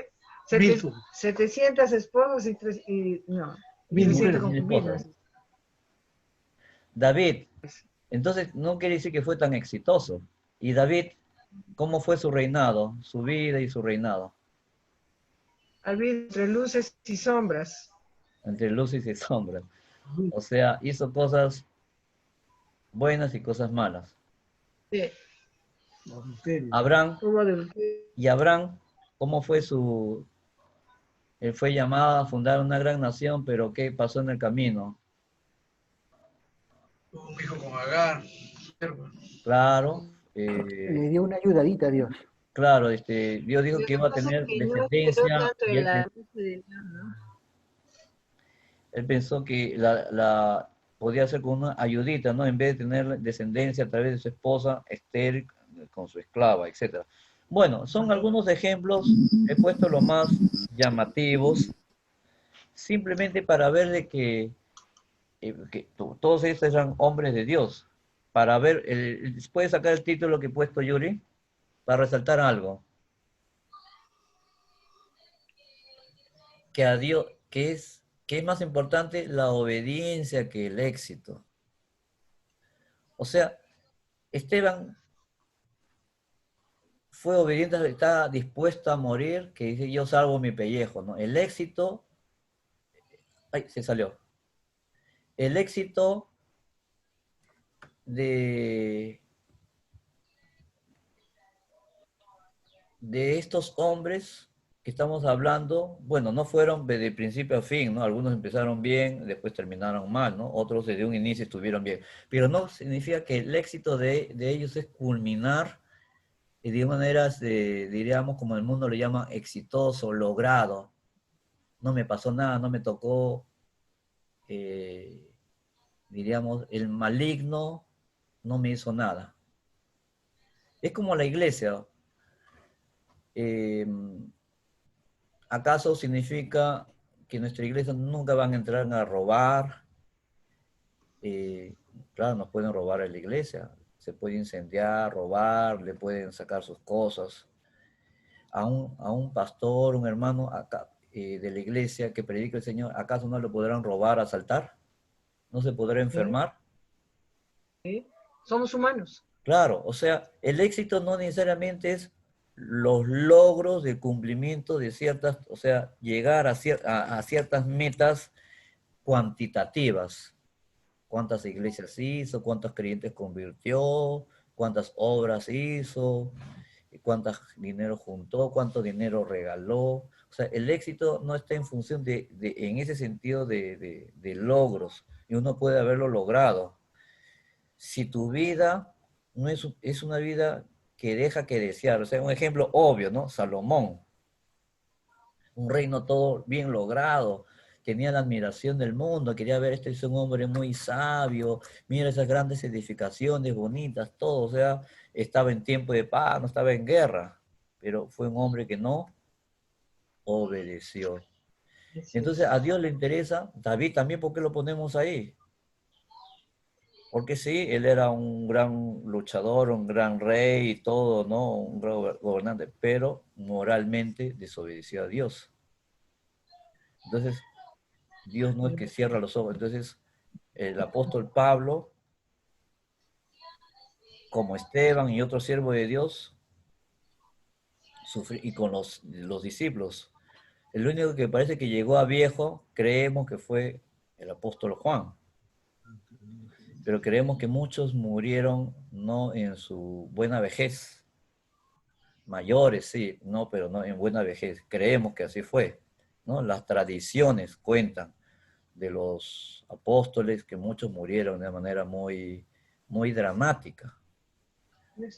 Mil. 700 esposos y no, Mil 700 mujeres. concubinas. David, entonces no quiere decir que fue tan exitoso. Y David, ¿cómo fue su reinado, su vida y su reinado? Había entre luces y sombras. Entre luces y sombras. O sea, hizo cosas buenas y cosas malas. Sí. Abraham, Hubo adulterio. y Abraham, ¿cómo fue su... Él fue llamado a fundar una gran nación, pero ¿qué pasó en el camino? Tuvo un hijo con Agar. Claro, Le dio una ayudadita a Dios. claro, Dios dijo Lo que que iba a pasa es tener que no esperó descendencia tanto y en la mente de Dios, ¿no? él pensó que podía hacer con una ayudita, ¿no? En vez de tener descendencia a través de su esposa, estéril, con su esclava, etc. Bueno, son algunos ejemplos, he puesto los más llamativos, simplemente para ver de que todos estos eran hombres de Dios. Para ver, ¿puedes sacar el título que he puesto, Yuri? Para resaltar algo. Que a Dios, que es más importante la obediencia que el éxito. O sea, Esteban fue obediente, está dispuesto a morir, que dice, yo salvo mi pellejo, ¿no? El éxito, ay, se salió. El éxito de estos hombres que estamos hablando, bueno, no fueron de principio a fin, ¿no? Algunos empezaron bien, después terminaron mal, ¿no? Otros desde un inicio estuvieron bien. Pero no significa que el éxito de ellos es culminar de maneras, diríamos, como el mundo le llama, exitoso, logrado. No me pasó nada, no me tocó, diríamos, el maligno no me hizo nada. Es como la iglesia. ¿Acaso significa que nuestra iglesia nunca van a entrar a robar? Claro, nos pueden robar a la iglesia, se puede incendiar, robar, le pueden sacar sus cosas. A un pastor, un hermano acá, de la iglesia que predica el Señor, ¿acaso no lo podrán robar, asaltar? ¿No se podrá enfermar? Sí. Somos humanos. Claro, o sea, el éxito no necesariamente es los logros de cumplimiento de ciertas, o sea, llegar a ciertas metas cuantitativas. ¿Cuántas iglesias hizo? ¿Cuántos creyentes convirtió? ¿Cuántas obras hizo? ¿Cuánto dinero juntó? ¿Cuánto dinero regaló? O sea, el éxito no está en función en ese sentido de logros, y uno puede haberlo logrado. Si tu vida no es una vida que deja que desear, o sea, un ejemplo obvio, ¿no? Salomón, un reino todo bien logrado, tenía la admiración del mundo, quería ver, este es un hombre muy sabio, mira esas grandes edificaciones bonitas, todo, o sea, estaba en tiempo de paz, no estaba en guerra, pero fue un hombre que no obedeció. Entonces a Dios le interesa, David también, ¿por qué lo ponemos ahí? Porque sí, él era un gran luchador, un gran rey y todo, ¿no? Un gran gobernante, pero moralmente desobedeció a Dios. Entonces, Dios no es que cierra los ojos. Entonces, el apóstol Pablo, como Esteban y otro siervo de Dios, y con los discípulos, el único que parece que llegó a viejo, creemos que fue el apóstol Juan. Pero creemos que muchos murieron no en su buena vejez. Mayores, sí, no, pero no en buena vejez. Creemos que así fue. ¿no? Las tradiciones cuentan de los apóstoles que muchos murieron de una manera muy, muy dramática.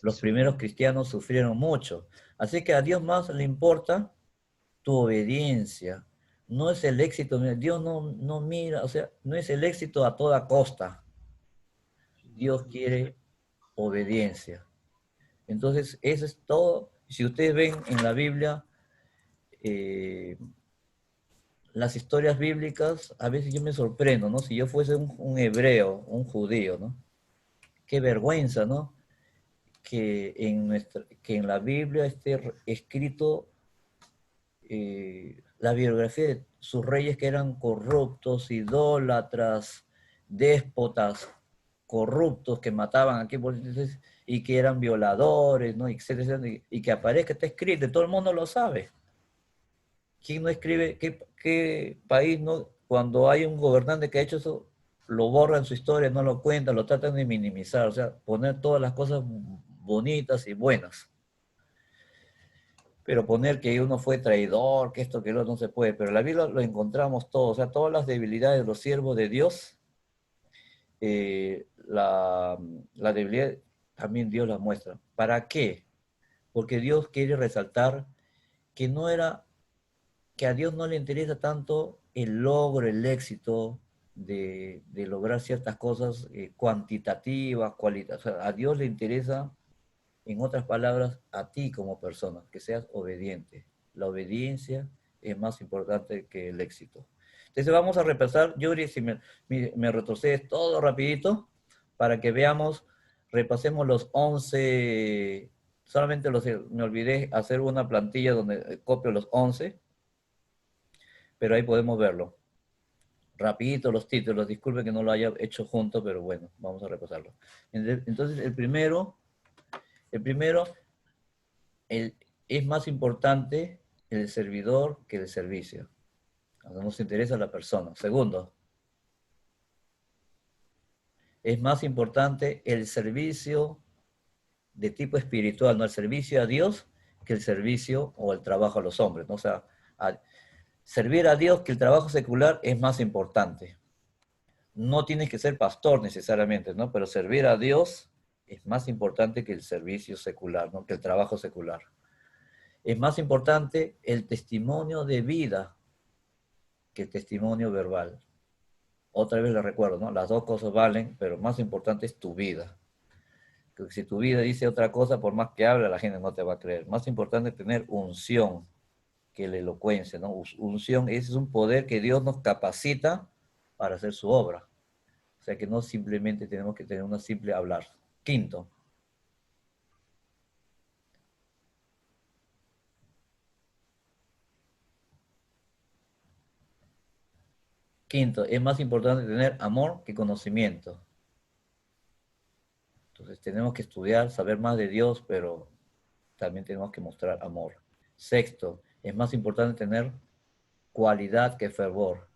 Los primeros cristianos sufrieron mucho. Así que a Dios más le importa tu obediencia. No es el éxito, Dios no mira, o sea, no es el éxito a toda costa. Dios quiere obediencia. Entonces, eso es todo. Si ustedes ven en la Biblia, las historias bíblicas, a veces yo me sorprendo, ¿no? Si yo fuese un hebreo, un judío, ¿no? Qué vergüenza, ¿no? Que en la Biblia esté escrito la biografía de sus reyes que eran corruptos, idólatras, déspotas, corruptos, que mataban aquí y que eran violadores, ¿no? Etcétera, y que aparezca, está escrito, todo el mundo lo sabe. ¿Quién no escribe? ¿Qué país no? Cuando hay un gobernante que ha hecho eso, lo borra en su historia, no lo cuenta, lo tratan de minimizar, o sea, poner todas las cosas bonitas y buenas. Pero poner que uno fue traidor, que esto, que lo otro, no se puede. Pero en la Biblia lo encontramos todo, o sea, todas las debilidades de los siervos de Dios, la debilidad también Dios la muestra. ¿Para qué? Porque Dios quiere resaltar que que a Dios no le interesa tanto el logro, el éxito de lograr ciertas cosas cuantitativas, cualitativas. O sea, a Dios le interesa, en otras palabras, a ti como persona, que seas obediente. La obediencia es más importante que el éxito. Entonces vamos a repasar, Yuri, si me retrocedes todo rapidito, para que veamos, repasemos los 11, solamente me olvidé hacer una plantilla donde copio los 11, pero ahí podemos verlo. Rapidito los títulos, disculpe que no lo haya hecho junto, pero bueno, vamos a repasarlo. Entonces el primero, es más importante el servidor que el servicio. Nos interesa la persona. Segundo, es más importante el servicio de tipo espiritual, no el servicio a Dios, que el servicio o el trabajo a los hombres, ¿no? O sea, servir a Dios que el trabajo secular es más importante. No tienes que ser pastor necesariamente, ¿no? Pero servir a Dios es más importante que el servicio secular, ¿no? Que el trabajo secular. Es más importante el testimonio de vida que el testimonio verbal. Otra vez le recuerdo, ¿no? Las dos cosas valen, pero más importante es tu vida. Porque si tu vida dice otra cosa, por más que hable, la gente no te va a creer. Más importante es tener unción que la elocuencia, ¿no? Unción, ese es un poder que Dios nos capacita para hacer su obra. O sea que no simplemente tenemos que tener una simple hablar. Quinto, es más importante tener amor que conocimiento. Entonces tenemos que estudiar, saber más de Dios, pero también tenemos que mostrar amor. Sexto, es más importante tener cualidad que fervor.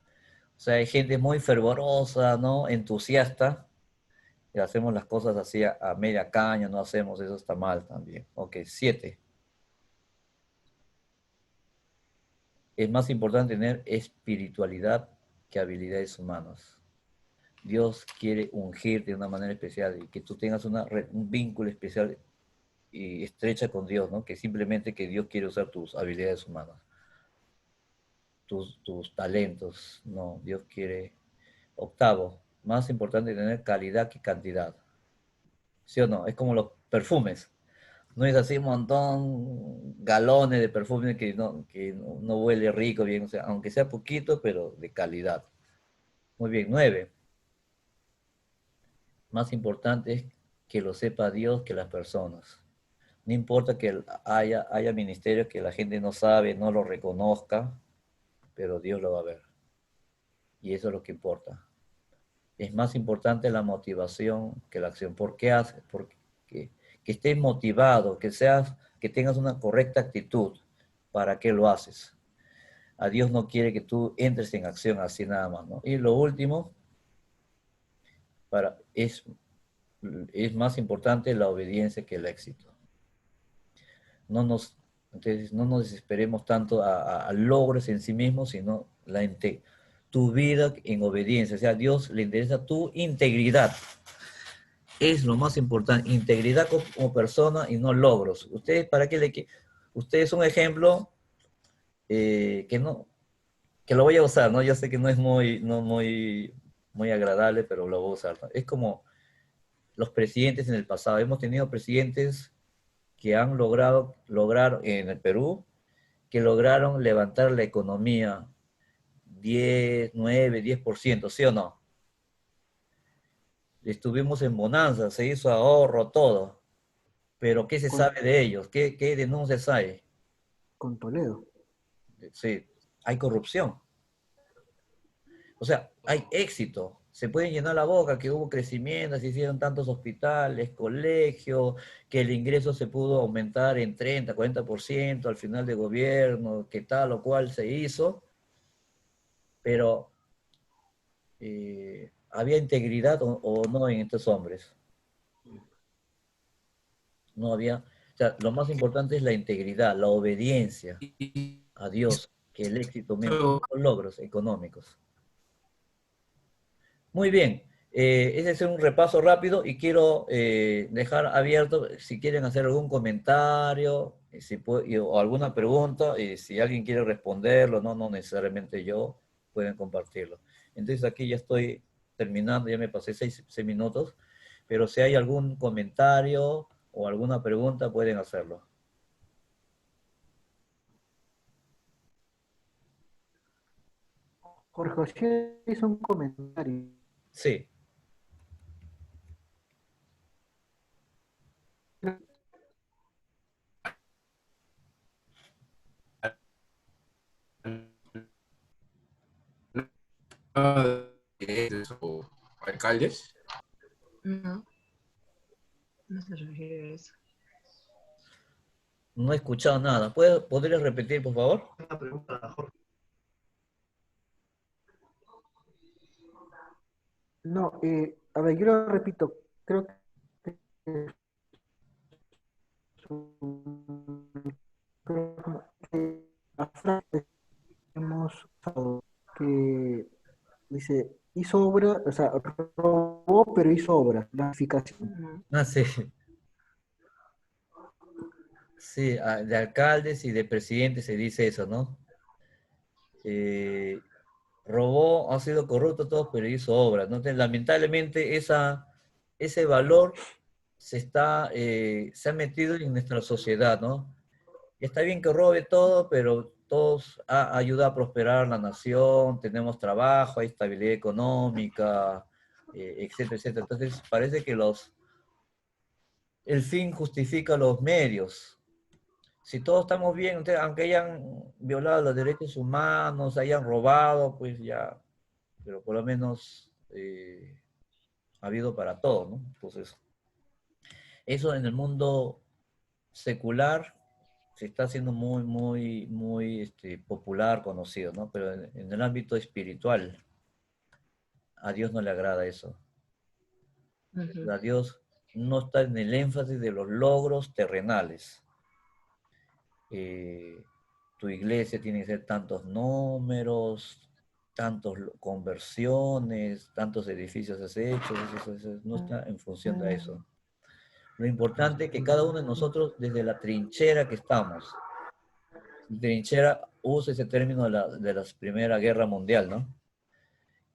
O sea, hay gente muy fervorosa, ¿no? Entusiasta, y hacemos las cosas así a media caña, no hacemos, eso está mal también. Ok, 7. Es más importante tener espiritualidad que habilidades humanas. Dios quiere ungirte de una manera especial y que tú tengas un vínculo especial y estrecha con Dios, ¿no? Que simplemente que Dios quiere usar tus habilidades humanas, tus talentos, ¿no? Dios quiere. Octavo, más importante tener calidad que cantidad. ¿Sí o no? Es como los perfumes. No es así un montón, galones de perfume que no huele rico bien, o sea, aunque sea poquito, pero de calidad. Muy bien, 9. Más importante es que lo sepa Dios que las personas. No importa que haya ministerios que la gente no sabe, no lo reconozca, pero Dios lo va a ver. Y eso es lo que importa. Es más importante la motivación que la acción. ¿Por qué haces? Porque que estés motivado, que tengas una correcta actitud. ¿Para qué lo haces? A Dios no quiere que tú entres en acción así nada más, ¿no? Y lo último, es más importante la obediencia que el éxito. No nos Entonces no nos desesperemos tanto a logros en sí mismos, sino tu vida en obediencia. O sea, a Dios le interesa tu integridad. Es lo más importante, integridad como persona y no logros. Ustedes, ¿para qué Ustedes son un ejemplo que lo voy a usar, ¿no? Yo sé que no es muy agradable, pero lo voy a usar, ¿no? Es como los presidentes en el pasado. Hemos tenido presidentes que han lograr en el Perú, que lograron levantar la economía 10%, ¿sí o no? Estuvimos en bonanza, se hizo ahorro, todo. Pero ¿qué se sabe de ellos? ¿Qué denuncias hay? Con Toledo. Sí, hay corrupción. O sea, hay éxito. Se pueden llenar la boca que hubo crecimiento, se hicieron tantos hospitales, colegios, que el ingreso se pudo aumentar en 30, 40% al final de gobierno, que tal o cual se hizo. Pero, ¿había integridad o no en estos hombres? No había. O sea, lo más importante es la integridad, la obediencia a Dios, que el éxito mismo, los logros económicos. Muy bien, ese es un repaso rápido y quiero dejar abierto si quieren hacer algún comentario o alguna pregunta, y si alguien quiere responderlo, no necesariamente yo, pueden compartirlo. Entonces aquí ya estoy terminando, ya me pasé 6 minutos, pero si hay algún comentario o alguna pregunta pueden hacerlo. Jorge José hizo un comentario. Sí. ¿O alcaldes? No. No se refiere a eso. No he escuchado nada. ¿Podrías repetir, por favor? Una pregunta, Jorge. No, a ver, yo lo repito. Creo que la frase hemos usado que dice, hizo obra, o sea, robó, pero hizo obra, la clasificación. Ah, sí. Sí, de alcaldes y de presidentes se dice eso, ¿no? Robó, ha sido corrupto todo, pero hizo obras, ¿no? Lamentablemente ese valor se ha metido en nuestra sociedad, ¿no? Y está bien que robe todo, pero todos ayuda a prosperar la nación, tenemos trabajo, hay estabilidad económica, etcétera, etcétera. Entonces parece que el fin justifica los medios. Si todos estamos bien, aunque hayan violado los derechos humanos, hayan robado, pues ya, pero por lo menos ha habido para todo, ¿no? Entonces, eso en el mundo secular se está haciendo muy popular, conocido, ¿no? Pero en el ámbito espiritual, a Dios no le agrada eso. A Dios no está en el énfasis de los logros terrenales. Tu iglesia tiene que ser tantos números, tantas conversiones, tantos edificios has hecho, eso no está en función de eso. Lo importante es que cada uno de nosotros, desde la trinchera que estamos, trinchera, uso ese término de la Primera Guerra Mundial, ¿no?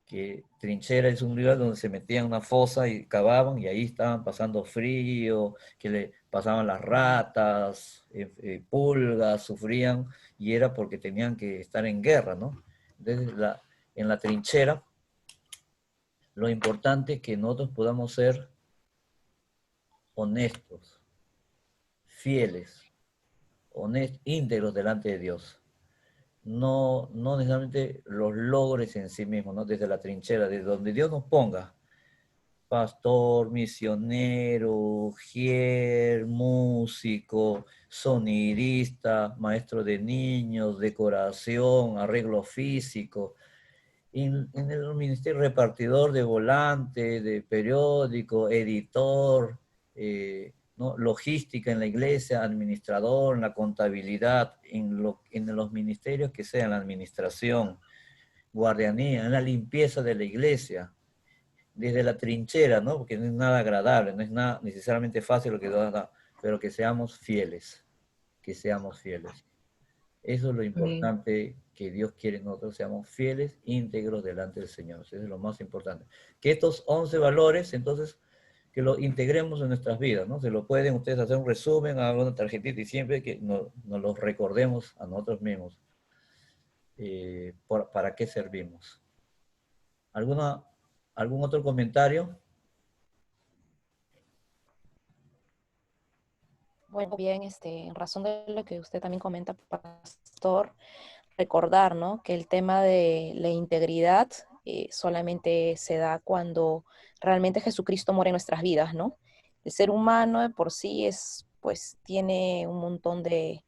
Que trinchera es un lugar donde se metían en una fosa y cavaban y ahí estaban pasando frío, que le pasaban las ratas, pulgas, sufrían y era porque tenían que estar en guerra, ¿no? Entonces en la trinchera lo importante es que nosotros podamos ser honestos, fieles, íntegros delante de Dios. No necesariamente los logres en sí mismos, ¿no? Desde la trinchera, desde donde Dios nos ponga, pastor, misionero, ujier, músico, sonidista, maestro de niños, decoración, arreglo físico, en el ministerio repartidor de volante, de periódico, editor, ¿no? Logística en la iglesia, administrador, en la contabilidad, en los ministerios que sean, la administración, guardianía, en la limpieza de la iglesia, desde la trinchera, ¿no? Porque no es nada agradable, no es nada necesariamente fácil lo que Dios da, pero que seamos fieles, que seamos fieles. Eso es lo importante que Dios quiere que nosotros seamos fieles, íntegros delante del Señor. Eso es lo más importante. Que estos 11 valores, entonces, que los integremos en nuestras vidas, ¿no? Se lo pueden ustedes hacer un resumen, hagan una tarjetita y siempre que nos los recordemos a nosotros mismos. ¿Para qué servimos? ¿Algún otro comentario? Bueno, bien, en razón de lo que usted también comenta, pastor, recordar, ¿no? Que el tema de la integridad solamente se da cuando realmente Jesucristo muere en nuestras vidas, ¿no? El ser humano de por sí pues, tiene un montón de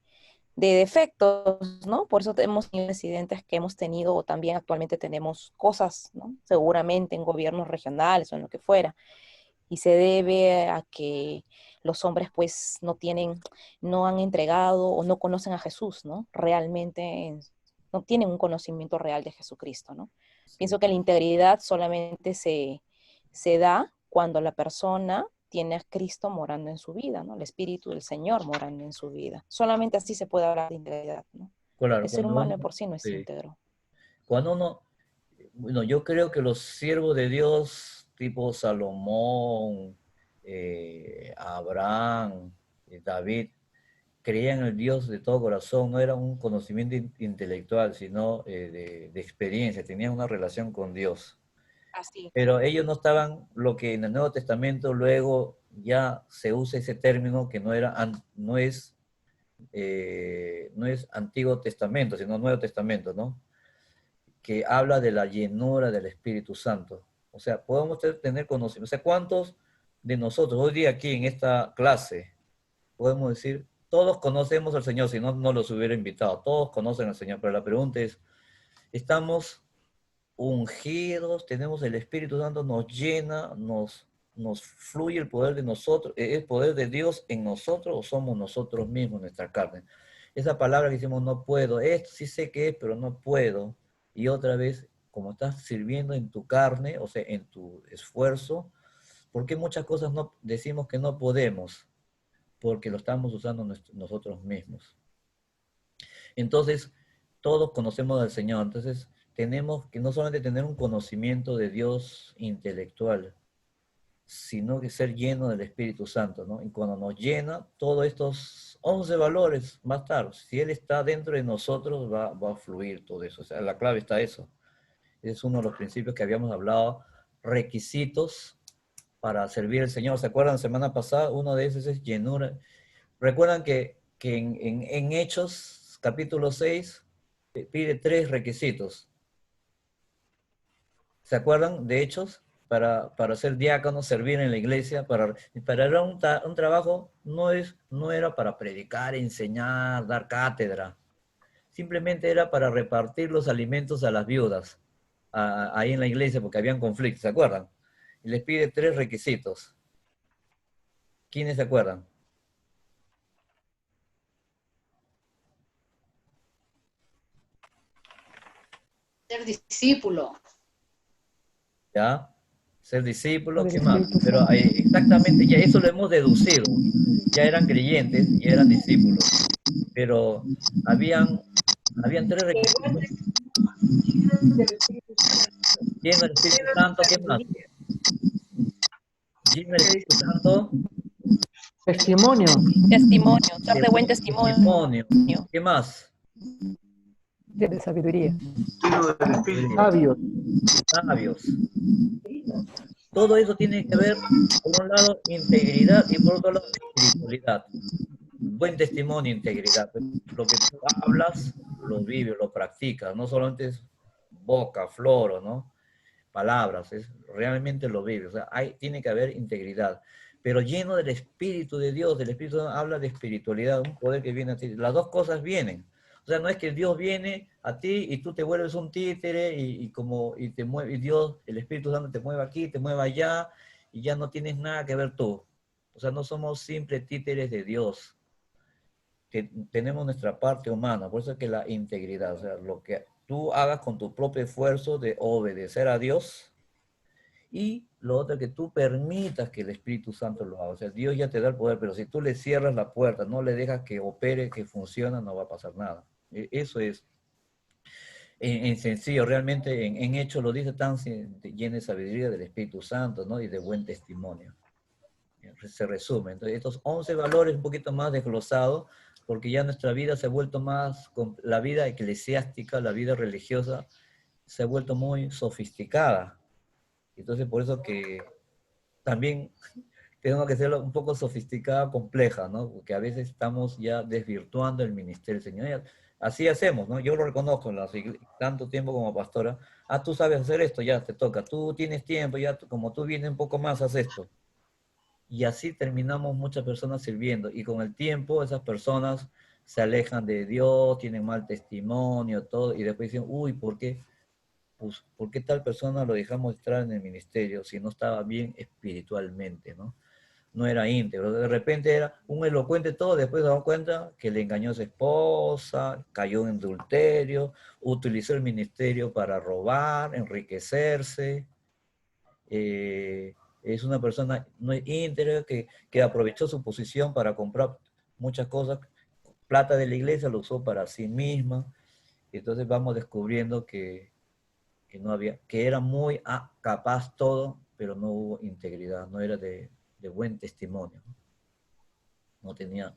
defectos, ¿no? Por eso hemos tenido incidentes que hemos tenido, o también actualmente tenemos cosas, ¿no? Seguramente en gobiernos regionales o en lo que fuera. Y se debe a que los hombres pues no han entregado o no conocen a Jesús, ¿no? Realmente no tienen un conocimiento real de Jesucristo, ¿no? Pienso que la integridad solamente se da cuando la persona tiene a Cristo morando en su vida, ¿no? El Espíritu del Señor morando en su vida. Solamente así se puede hablar de integridad, ¿no? Claro, El ser humano de por sí no es íntegro. Cuando bueno, yo creo que los siervos de Dios, tipo Salomón, Abraham, David, creían en el Dios de todo corazón, no era un conocimiento intelectual, sino de experiencia, tenían una relación con Dios. Así. Pero ellos no estaban, lo que en el Nuevo Testamento luego ya se usa ese término que no es Antiguo Testamento, sino Nuevo Testamento, ¿no? Que habla de la llenura del Espíritu Santo. O sea, podemos tener conocimiento. O sea, ¿cuántos de nosotros hoy día aquí en esta clase podemos decir, todos conocemos al Señor, si no, no los hubiera invitado, todos conocen al Señor, pero la pregunta es, ¿estamos ungidos, tenemos el Espíritu Santo, nos llena, nos fluye el poder de nosotros, el poder de Dios en nosotros, o somos nosotros mismos, nuestra carne? Esa palabra que decimos no puedo, esto sí sé que es, pero no puedo, y otra vez, como estás sirviendo en tu carne, o sea, en tu esfuerzo, ¿por qué muchas cosas no decimos que no podemos? Porque lo estamos usando nosotros mismos. Entonces, todos conocemos al Señor, entonces tenemos que no solamente tener un conocimiento de Dios intelectual, sino que ser lleno del Espíritu Santo, ¿no? Y cuando nos llena, todos estos 11 valores va a estar. Si Él está dentro de nosotros, va a fluir todo eso. O sea, la clave está eso. Es uno de los principios que habíamos hablado, requisitos para servir al Señor. ¿Se acuerdan la semana pasada? Uno de esos es llenura. Recuerdan que en Hechos, capítulo 6, pide 3 requisitos. ¿Se acuerdan de Hechos? Para ser diácono, servir en la iglesia, para era un trabajo, no era para predicar, enseñar, dar cátedra. Simplemente era para repartir los alimentos a las viudas, ahí en la iglesia, porque habían conflictos, ¿se acuerdan? Y les pide 3 requisitos. ¿Quiénes se acuerdan? Ser discípulo. ¿Ya? Ser discípulo, ¿qué más? Pero exactamente, ya eso lo hemos deducido. Ya eran creyentes, ya eran discípulos. Pero habían 3 requisitos. Lleno del Espíritu Santo, ¿qué más? Lleno del Espíritu Santo. Testimonio. Testimonio, ser de buen testimonio. ¿Qué más? De sabiduría. Sabios. Sabios. Todo eso tiene que ver, por un lado, integridad y por otro lado, espiritualidad. Buen testimonio, integridad. Lo que tú hablas, lo vives, lo practicas. No solamente es boca, floro, ¿no? Palabras, realmente lo vives. O sea, tiene que haber integridad. Pero lleno del Espíritu de Dios, del Espíritu habla de espiritualidad, un poder que viene a ti. Las dos cosas vienen. O sea, no es que Dios viene a ti y tú te vuelves un títere y te mueve, y Dios, el Espíritu Santo te mueve aquí, te mueve allá, y ya no tienes nada que ver tú. O sea, no somos simples títeres de Dios, que tenemos nuestra parte humana, por eso es que la integridad, o sea, lo que tú hagas con tu propio esfuerzo de obedecer a Dios, y lo otro es que tú permitas que el Espíritu Santo lo haga. O sea, Dios ya te da el poder, pero si tú le cierras la puerta, no le dejas que opere, que funcione, no va a pasar nada. Eso es en sencillo, realmente en hecho lo dice tan lleno de sabiduría del Espíritu Santo, ¿no? Y de buen testimonio. Se resume. Entonces, estos 11 valores un poquito más desglosados, porque ya nuestra vida se ha vuelto más, la vida eclesiástica, la vida religiosa, se ha vuelto muy sofisticada. Entonces, por eso que también tenemos que ser un poco sofisticada, compleja, ¿no? Porque a veces estamos ya desvirtuando el ministerio del Señor. Así hacemos, ¿no? Yo lo reconozco, tanto tiempo como pastora. Ah, tú sabes hacer esto, ya te toca. Tú tienes tiempo, ya como tú vienes un poco más, haz esto. Y así terminamos muchas personas sirviendo. Y con el tiempo esas personas se alejan de Dios, tienen mal testimonio, todo. Y después dicen, uy, ¿por qué? Pues, ¿por qué tal persona lo dejamos entrar en el ministerio si no estaba bien espiritualmente, ¿no? No era íntegro. De repente era un elocuente todo, después se dan cuenta que le engañó a su esposa, cayó en adulterio, utilizó el ministerio para robar, enriquecerse. Es una persona no íntegra que aprovechó su posición para comprar muchas cosas. Plata de la iglesia lo usó para sí misma. Entonces vamos descubriendo que no había, que era muy capaz todo, pero no hubo integridad, no era de buen testimonio. No tenía.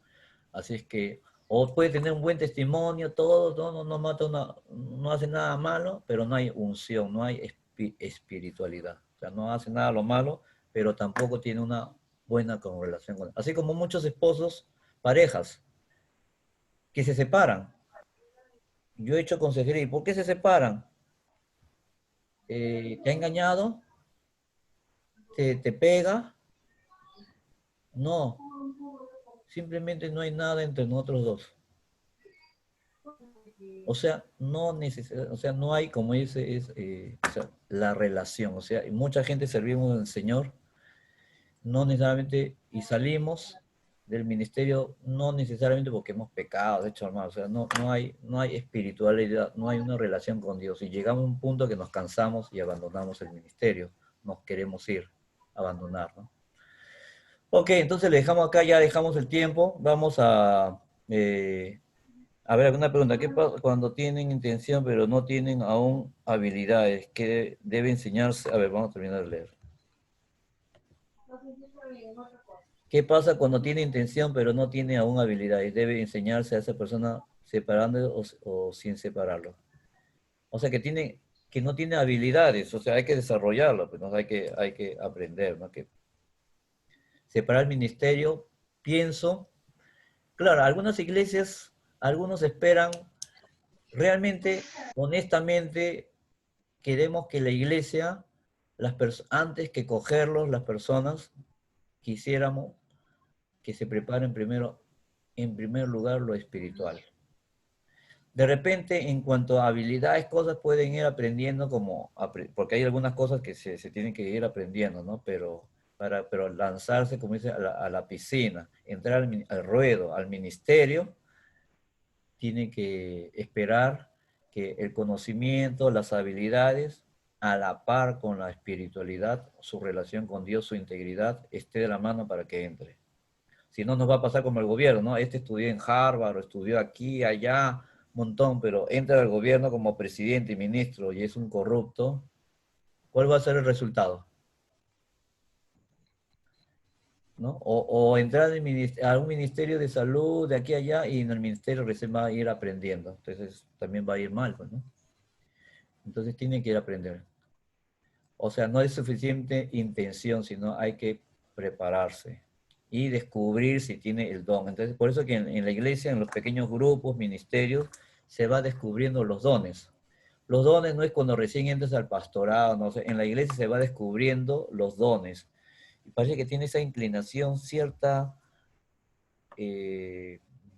Así es que, o puede tener un buen testimonio, todo, no mata no hace nada malo, pero no hay unción, no hay espiritualidad. O sea, no hace nada lo malo, pero tampoco tiene una buena relación con él. Así como muchos esposos, parejas, que se separan. Yo he hecho consejería, ¿y por qué se separan? ¿Te ha engañado? ¿Te pega? No, simplemente no hay nada entre nosotros dos. O sea, no hay, como dice, o sea, la relación. O sea, mucha gente servimos al Señor, no necesariamente, y salimos del ministerio, no necesariamente porque hemos pecado, de hecho, hermano, o sea, no hay espiritualidad, no hay una relación con Dios. Y llegamos a un punto que nos cansamos y abandonamos el ministerio, nos queremos ir, abandonar, ¿no? Ok, entonces le dejamos acá, ya dejamos el tiempo. Vamos a ver alguna pregunta. ¿Qué pasa cuando tienen intención pero no tienen aún habilidades? ¿Qué debe enseñarse? A ver, vamos a terminar de leer. ¿Qué pasa cuando tiene intención pero no tiene aún habilidades? ¿Debe enseñarse a esa persona separando o sin separarlo? O sea, que no tiene habilidades, o sea, hay que desarrollarlo, pues, ¿no? Hay que aprender, ¿no? Que separar el ministerio, pienso, claro, algunas iglesias, algunos esperan, realmente, honestamente, queremos que la iglesia, antes que cogerlos, las personas, quisiéramos que se preparen primero, en primer lugar, lo espiritual. De repente, en cuanto a habilidades, cosas pueden ir aprendiendo porque hay algunas cosas que se tienen que ir aprendiendo, ¿no? Pero lanzarse, como dice, a la piscina, entrar al ruedo, al ministerio, tiene que esperar que el conocimiento, las habilidades, a la par con la espiritualidad, su relación con Dios, su integridad, esté de la mano para que entre. Si no, nos va a pasar como el gobierno, ¿no? Este estudió en Harvard, o estudió aquí, allá, un montón, pero entra al gobierno como presidente y ministro y es un corrupto. ¿Cuál va a ser el resultado? ¿No? O entrar a un ministerio de salud de aquí a allá y en el ministerio recién va a ir aprendiendo. Entonces también va a ir mal, pues, ¿no? Entonces tiene que ir a aprender. O sea, no es suficiente intención, sino hay que prepararse y descubrir si tiene el don. Entonces, por eso que en la iglesia, en los pequeños grupos, ministerios, se va descubriendo los dones. Los dones no es cuando recién entras al pastorado, no sé, en la iglesia se va descubriendo los dones. Y parece que tiene esa inclinación, cierta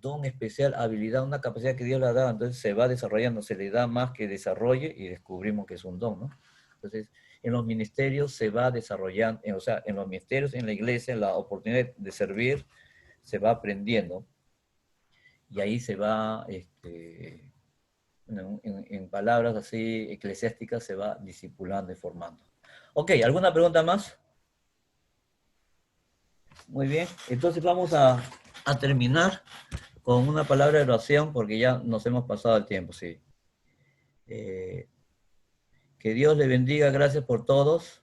don especial, habilidad, una capacidad que Dios le ha dado, entonces se va desarrollando, se le da más que desarrolle y descubrimos que es un don, ¿no? Entonces, en los ministerios se va desarrollando, o sea, en los ministerios, en la iglesia, en la oportunidad de servir, se va aprendiendo. Y ahí se va, en palabras así eclesiásticas, se va discipulando y formando. Ok, ¿alguna pregunta más? Muy bien, entonces vamos a terminar con una palabra de oración porque ya nos hemos pasado el tiempo, sí. Que Dios le bendiga, gracias por todos.